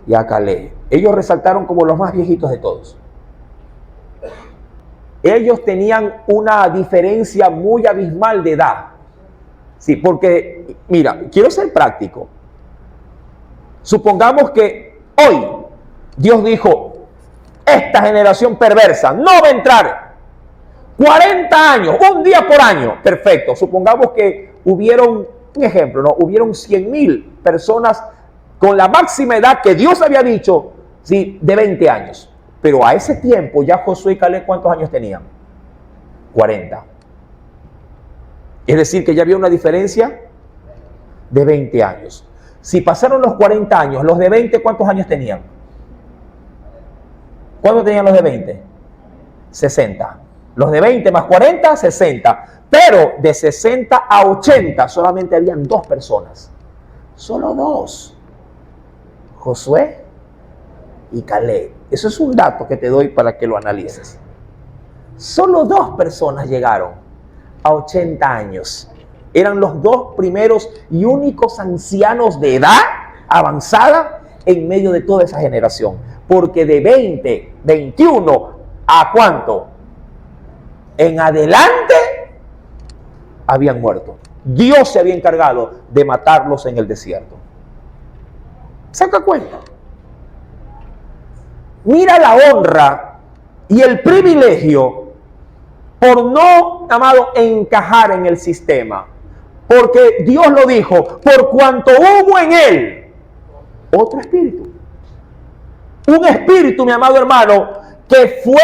y a Caleb. Ellos resaltaron como los más viejitos de todos. Ellos tenían una diferencia muy abismal de edad. Sí, porque, mira, quiero ser práctico. Supongamos que hoy Dios dijo, esta generación perversa no va a entrar. 40 años, un día por año. Perfecto. Supongamos que hubieron, un ejemplo, ¿no? Hubieron 100,000 personas con la máxima edad que Dios había dicho, sí, de 20 años. Pero a ese tiempo ya Josué y Caleb, ¿cuántos años tenían? 40. Es decir, que ya había una diferencia de 20 años. Si pasaron los 40 años, los de 20, ¿cuántos años tenían? ¿Cuántos tenían los de 20? 60. Los de 20 más 40, 60. Pero de 60 a 80 solamente habían 2 personas. Solo 2. Josué y Caleb. Eso es un dato que te doy para que lo analices. Solo 2 personas llegaron a 80 años. Eran los 2 primeros y únicos ancianos de edad avanzada en medio de toda esa generación. Porque de 20, 21 a ¿cuánto? En adelante habían muerto. Dios se había encargado de matarlos en el desierto. ¿Saca cuenta? Mira la honra y el privilegio por no, amado, encajar en el sistema. Porque Dios lo dijo, por cuanto hubo en él otro espíritu. Un espíritu, mi amado hermano, que fue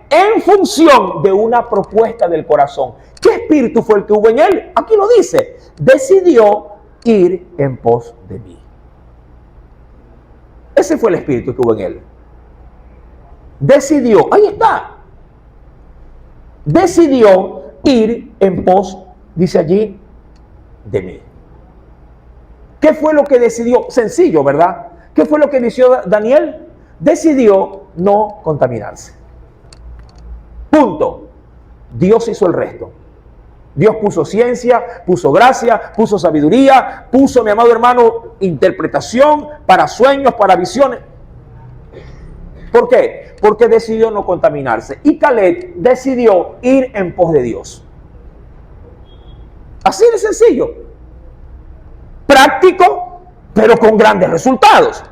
en función de una propuesta del corazón. ¿Qué espíritu fue el que hubo en él? Aquí lo dice, decidió ir en pos de mí. Ese fue el espíritu que hubo en él. Decidió, ahí está. Decidió ir en pos, dice allí, de mí. ¿Qué fue lo que decidió? Sencillo, ¿verdad? ¿Qué fue lo que decidió Daniel? Decidió no contaminarse. Punto. Dios hizo el resto. Dios puso ciencia, puso gracia, puso sabiduría, puso, mi amado hermano, interpretación para sueños, para visiones. ¿Por qué? Porque decidió no contaminarse. Y Caleb decidió ir en pos de Dios. Así de sencillo. Práctico, pero con grandes resultados.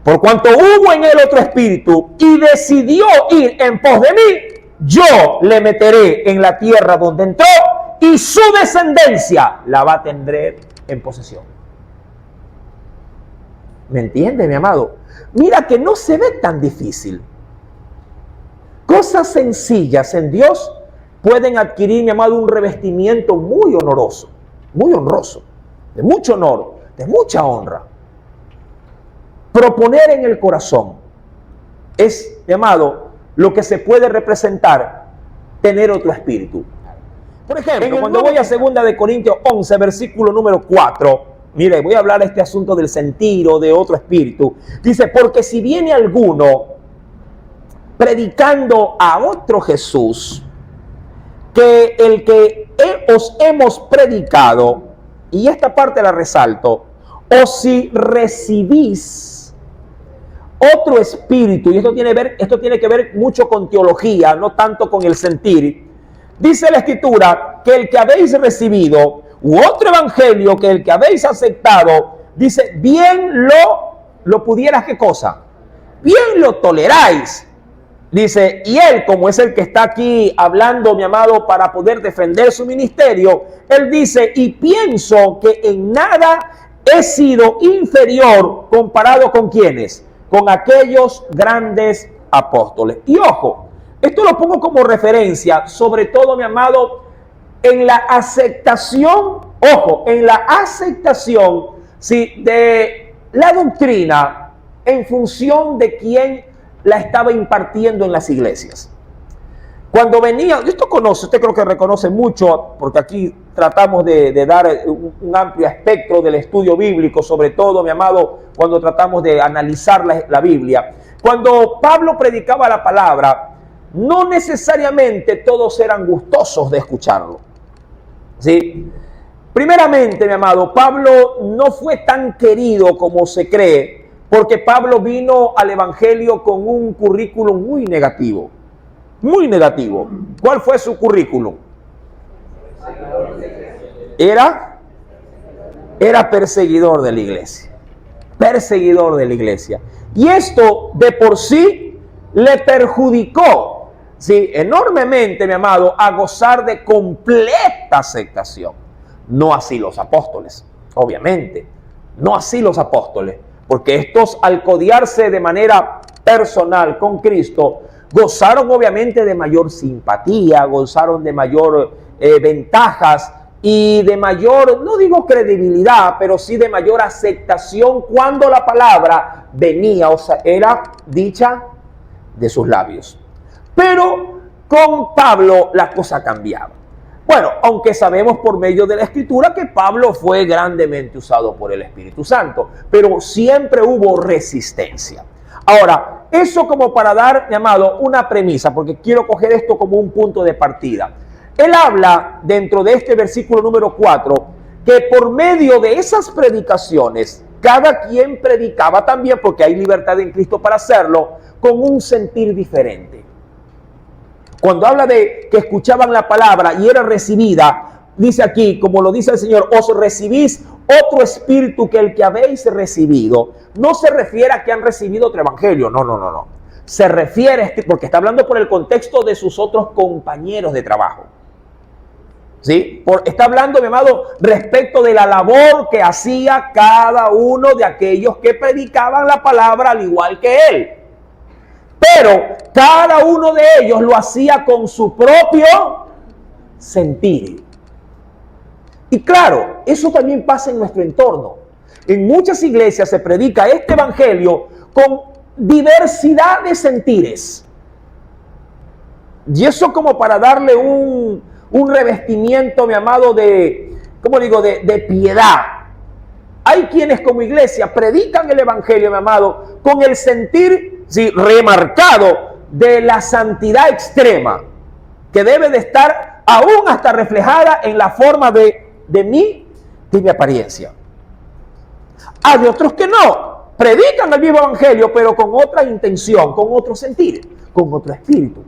Por cuanto hubo en él otro espíritu y decidió ir en pos de mí, yo le meteré en la tierra donde entró y su descendencia la va a tener en posesión. ¿Me entiende, mi amado? Mira que no se ve tan difícil. Cosas sencillas en Dios pueden adquirir, mi amado, un revestimiento muy honoroso, muy honroso, de mucho honor, de mucha honra. Proponer en el corazón es, mi amado, lo que se puede representar tener otro espíritu. Por ejemplo, cuando voy a 2 de Corintios 11, versículo número 4, mire, voy a hablar de este asunto del sentir o de otro espíritu. Dice, porque si viene alguno predicando a otro Jesús, que el que os hemos predicado, y esta parte la resalto, o si recibís otro espíritu, y esto tiene que ver mucho con teología, no tanto con el sentir. Dice la Escritura que el que habéis recibido, u otro evangelio que el que habéis aceptado, dice, bien lo pudieras, ¿qué cosa? Bien lo toleráis. Dice, y él, como es el que está aquí hablando, mi amado, para poder defender su ministerio, él dice, y pienso que en nada he sido inferior comparado con ¿quiénes? Con aquellos grandes apóstoles. Y ojo, esto lo pongo como referencia, sobre todo, mi amado, en la aceptación, ojo, en la aceptación, ¿sí?, de la doctrina en función de quién la estaba impartiendo en las iglesias. Cuando venía, esto conoce, usted creo que reconoce mucho, porque aquí tratamos de dar un amplio espectro del estudio bíblico, sobre todo, mi amado, cuando tratamos de analizar la Biblia. Cuando Pablo predicaba la palabra, no necesariamente todos eran gustosos de escucharlo. ¿Sí? Primeramente, mi amado, Pablo no fue tan querido como se cree, porque Pablo vino al evangelio con un currículum muy negativo. Muy negativo. ¿Cuál fue su currículum? Era perseguidor de la iglesia. Perseguidor de la iglesia. Y esto de por sí le perjudicó sí, enormemente, mi amado, a gozar de completa aceptación. No así los apóstoles, obviamente. No así los apóstoles, porque estos, al codiarse de manera personal con Cristo, gozaron obviamente de mayor simpatía, gozaron de mayor ventajas y de mayor, no digo credibilidad, pero sí de mayor aceptación cuando la palabra venía, o sea, era dicha de sus labios. Pero con Pablo la cosa cambiaba. Bueno, aunque sabemos por medio de la Escritura que Pablo fue grandemente usado por el Espíritu Santo, pero siempre hubo resistencia. Ahora, eso como para dar, mi amado, una premisa, porque quiero coger esto como un punto de partida. Él habla dentro de este versículo número 4, que por medio de esas predicaciones, cada quien predicaba también, porque hay libertad en Cristo para hacerlo, con un sentir diferente. Cuando habla de que escuchaban la palabra y era recibida, dice aquí, como lo dice el Señor, os recibís otro espíritu que el que habéis recibido. No se refiere a que han recibido otro evangelio, no. Se refiere, porque está hablando por el contexto de sus otros compañeros de trabajo. ¿Sí? Está hablando, mi amado, respecto de la labor que hacía cada uno de aquellos que predicaban la palabra al igual que él. Pero cada uno de ellos lo hacía con su propio sentir. Y claro, eso también pasa en nuestro entorno. En muchas iglesias se predica este evangelio con diversidad de sentires. Y eso como para darle un revestimiento, mi amado, de piedad. Hay quienes como iglesia predican el evangelio, mi amado, con el sentir, sí, remarcado de la santidad extrema, que debe de estar aún hasta reflejada en la forma de mi apariencia. Hay otros que no, predican el mismo evangelio, pero con otra intención, con otro sentir, con otro espíritu.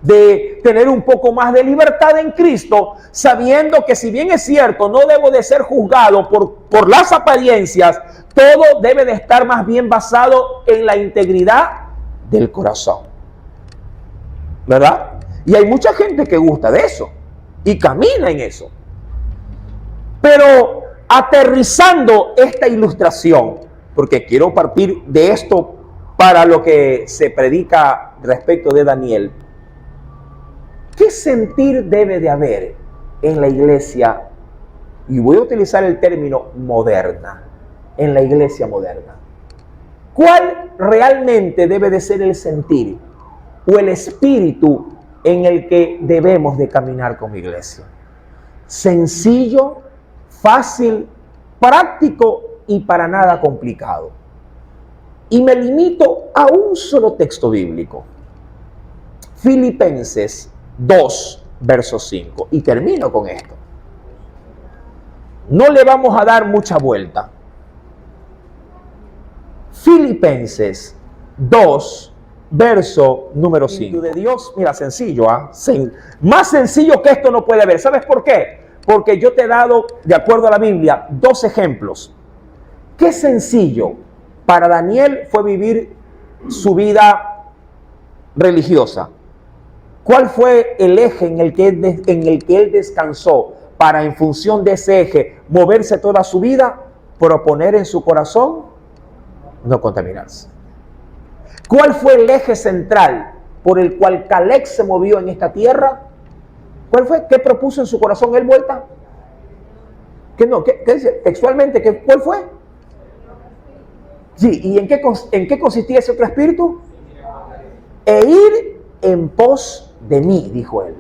De tener un poco más de libertad en Cristo, sabiendo que si bien es cierto, no debo de ser juzgado por las apariencias, todo debe de estar más bien basado en la integridad del corazón. ¿Verdad? Y hay mucha gente que gusta de eso y camina en eso. Pero aterrizando esta ilustración, porque quiero partir de esto para lo que se predica respecto de Daniel, ¿qué sentir debe de haber en la iglesia? Y voy a utilizar el término moderna, en la iglesia moderna. ¿Cuál realmente debe de ser el sentir o el espíritu en el que debemos de caminar como iglesia? Sencillo, fácil, práctico y para nada complicado. Y me limito a un solo texto bíblico. Filipenses 2, verso 5. Y termino con esto. No le vamos a dar mucha vuelta. Filipenses 2, verso número 5. De Dios, mira, sencillo, más sencillo que esto no puede haber. ¿Sabes por qué? Porque yo te he dado, de acuerdo a la Biblia, 2 ejemplos. Qué sencillo para Daniel fue vivir su vida religiosa. ¿Cuál fue el eje en el que él descansó para, en función de ese eje, moverse toda su vida? Proponer en su corazón no contaminarse. ¿Cuál fue el eje central por el cual Caleb se movió en esta tierra? ¿Cuál fue? ¿Qué propuso en su corazón él vuelta? ¿Qué dice textualmente? ¿Cuál fue? Sí, ¿y en qué consistía ese otro espíritu? E ir en pos de mí, dijo él.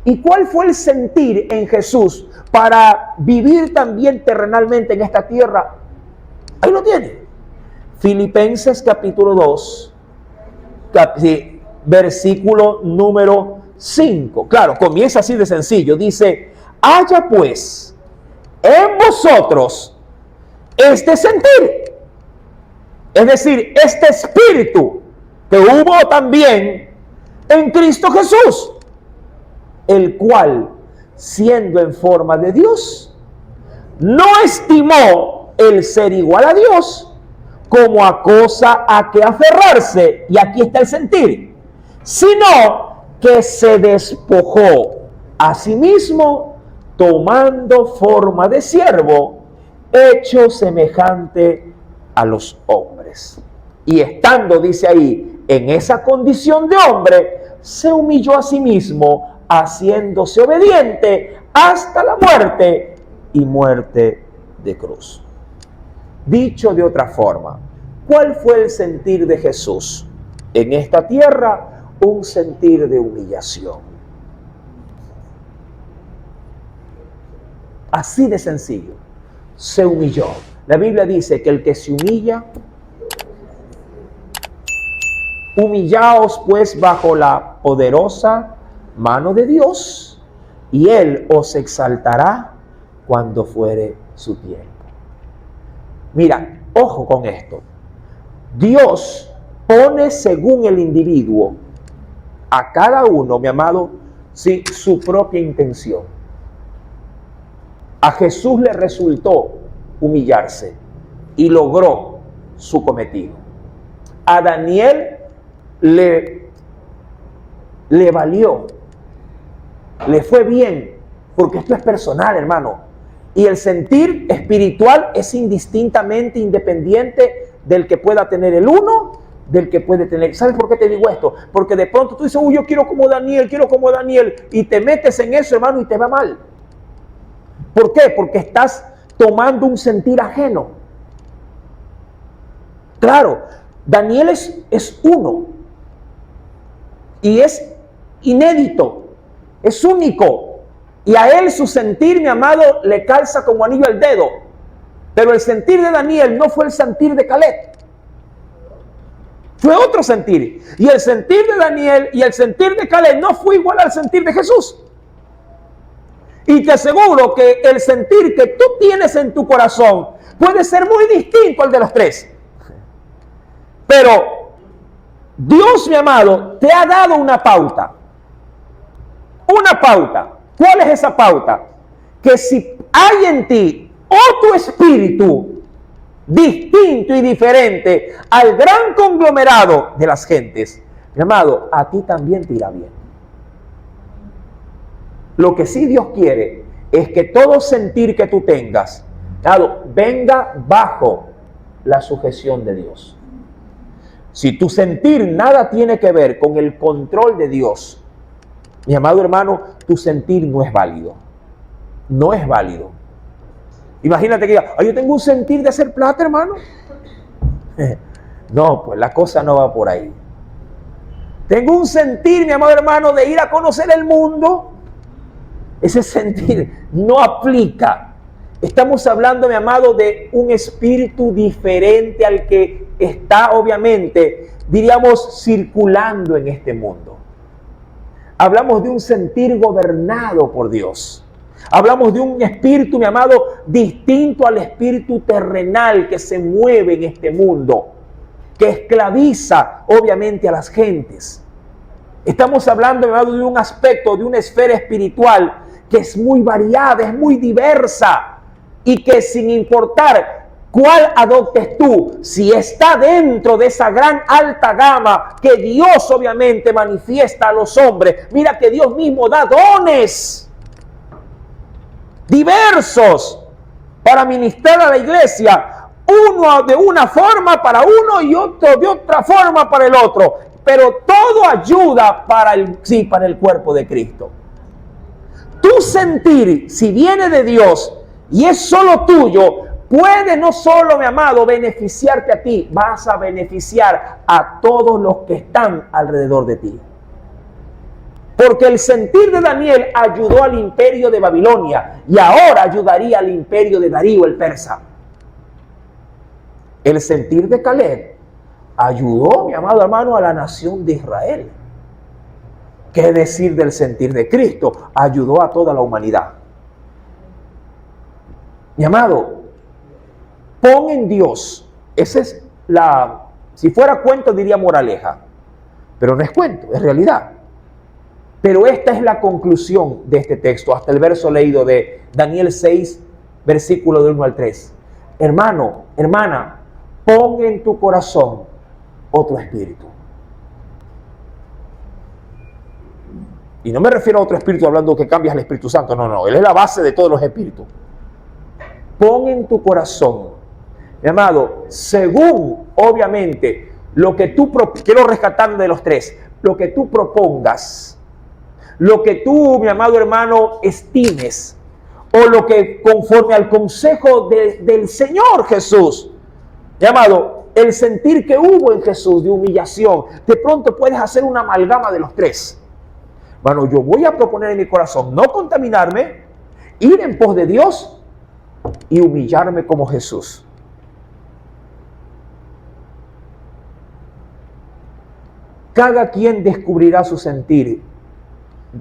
¿Y cuál fue el sentir en Jesús para vivir también terrenalmente en esta tierra? Ahí lo tiene. Filipenses capítulo 2, versículo número 5. Claro, comienza así de sencillo. Dice, haya pues en vosotros este sentir. Es decir, este espíritu que hubo también en Cristo Jesús, el cual, siendo en forma de Dios, no estimó el ser igual a Dios como a cosa a que aferrarse, y aquí está el sentir, sino que se despojó a sí mismo, tomando forma de siervo, hecho semejante a los hombres. Y estando, dice ahí, en esa condición de hombre, se humilló a sí mismo, haciéndose obediente hasta la muerte, y muerte de cruz. Dicho de otra forma, ¿cuál fue el sentir de Jesús en esta tierra? Un sentir de humillación. Así de sencillo. Se humilló. La Biblia dice que el que se humilla, humillaos pues bajo la poderosa mano de Dios, y Él os exaltará cuando fuere su tiempo. Mira, ojo con esto. Dios pone según el individuo, a cada uno, mi amado, sí, su propia intención. A Jesús le resultó humillarse y logró su cometido. A Daniel le valió, le fue bien, porque esto es personal, hermano. Y el sentir espiritual es indistintamente independiente del que pueda tener el uno, del que puede tener. ¿Sabes por qué te digo esto? Porque de pronto tú dices, yo quiero como Daniel, y te metes en eso, hermano, y te va mal. ¿Por qué? Porque estás tomando un sentir ajeno. Claro, Daniel es uno, y es inédito, es único. Y a él su sentir, mi amado, le calza como anillo al dedo. Pero el sentir de Daniel no fue el sentir de Caleb. Fue otro sentir. Y el sentir de Daniel y el sentir de Caleb no fue igual al sentir de Jesús. Y te aseguro que el sentir que tú tienes en tu corazón puede ser muy distinto al de los tres. Pero Dios, mi amado, te ha dado una pauta. Una pauta. ¿Cuál es esa pauta? Que si hay en ti otro espíritu distinto y diferente al gran conglomerado de las gentes, mi amado, a ti también te irá bien. Lo que sí Dios quiere es que todo sentir que tú tengas, amado, venga bajo la sujeción de Dios. Si tu sentir nada tiene que ver con el control de Dios, mi amado hermano, tu sentir no es válido. No es válido. Imagínate que diga, yo tengo un sentir de hacer plata, hermano. No, pues la cosa no va por ahí. Tengo un sentir, mi amado hermano, de ir a conocer el mundo. Ese sentir no aplica. Estamos hablando, mi amado, de un espíritu diferente al que está, obviamente, diríamos, circulando en este mundo. Hablamos de un sentir gobernado por Dios. Hablamos de un espíritu, mi amado, distinto al espíritu terrenal que se mueve en este mundo, que esclaviza, obviamente, a las gentes. Estamos hablando, mi amado, de un aspecto, de una esfera espiritual que es muy variada, es muy diversa, y que sin importar cuál adoptes tú, si está dentro de esa gran alta gama que Dios obviamente manifiesta a los hombres, mira que Dios mismo da dones diversos para ministrar a la iglesia, uno de una forma para uno y otro de otra forma para el otro, pero todo ayuda para el cuerpo de Cristo. Tu sentir, si viene de Dios y es solo tuyo, puede no solo, mi amado, beneficiarte a ti, vas a beneficiar a todos los que están alrededor de ti. Porque el sentir de Daniel ayudó al imperio de Babilonia y ahora ayudaría al imperio de Darío el persa. El sentir de Caleb ayudó, mi amado hermano, a la nación de Israel. ¿Qué decir del sentir de Cristo? Ayudó a toda la humanidad. Mi amado, pon en Dios. Esa es si fuera cuento diría moraleja, pero no es cuento, es realidad. Pero esta es la conclusión de este texto, hasta el verso leído de Daniel 6, versículo del 1 al 3. Hermano, hermana, pon en tu corazón otro espíritu. Y no me refiero a otro espíritu hablando que cambias el Espíritu Santo. No, no. Él es la base de todos los espíritus. Pon en tu corazón, mi amado, según, obviamente, lo que tú, quiero rescatar de los tres, lo que tú propongas, lo que tú, mi amado hermano, estimes, o lo que conforme al consejo del Señor Jesús, mi amado, el sentir que hubo en Jesús de humillación, de pronto puedes hacer una amalgama de los tres. Bueno, yo voy a proponer en mi corazón no contaminarme, ir en pos de Dios y humillarme como Jesús. Cada quien descubrirá su sentir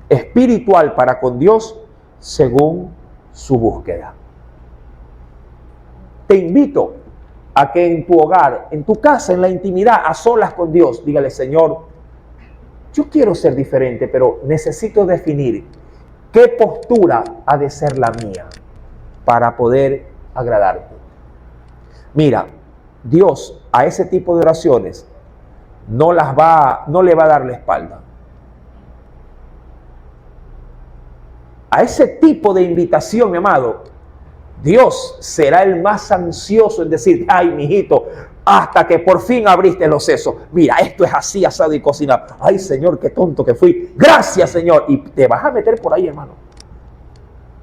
espiritual para con Dios según su búsqueda. Te invito a que en tu hogar, en tu casa, en la intimidad, a solas con Dios, dígale: Señor, yo quiero ser diferente, pero necesito definir qué postura ha de ser la mía para poder agradarte. Mira, Dios a ese tipo de oraciones no le va a dar la espalda. A ese tipo de invitación, mi amado, Dios será el más ansioso en decir: ay, mijito, hasta que por fin abriste los sesos. Mira, esto es así, asado y cocinado. Ay, Señor, qué tonto que fui. Gracias, Señor. Y te vas a meter por ahí, hermano.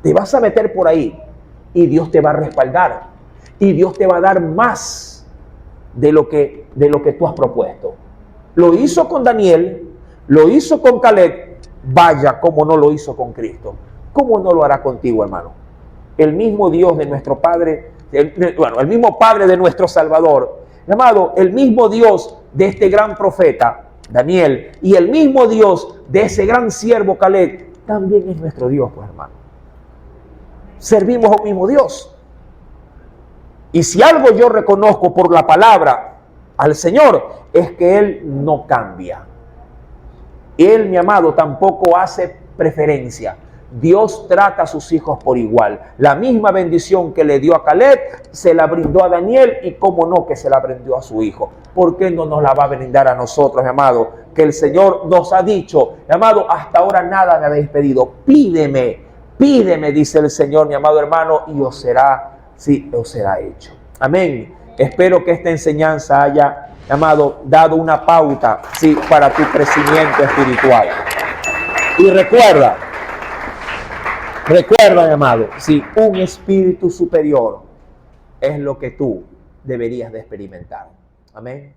Te vas a meter por ahí. Y Dios te va a respaldar. Y Dios te va a dar más de lo que tú has propuesto. Lo hizo con Daniel, lo hizo con Caleb. Vaya, cómo no lo hizo con Cristo. ¿Cómo no lo hará contigo, hermano? El mismo Dios de nuestro Padre, el mismo Padre de nuestro Salvador, amado, el mismo Dios de este gran profeta, Daniel, y el mismo Dios de ese gran siervo Caleb, también es nuestro Dios, pues, hermano. Servimos a un mismo Dios. Y si algo yo reconozco por la palabra al Señor, es que Él no cambia. Él, mi amado, tampoco hace preferencia. Dios trata a sus hijos por igual. La misma bendición que le dio a Caleb, se la brindó a Daniel, y cómo no que se la brindó a su hijo. ¿Por qué no nos la va a brindar a nosotros, mi amado? Que el Señor nos ha dicho: mi amado, hasta ahora nada me habéis pedido. Pídeme, dice el Señor, mi amado hermano, y os será hecho. Amén. Espero que esta enseñanza haya, mi amado, dado una pauta, para tu crecimiento espiritual. Y recuerda, mi amado, un espíritu superior es lo que tú deberías de experimentar. Amén.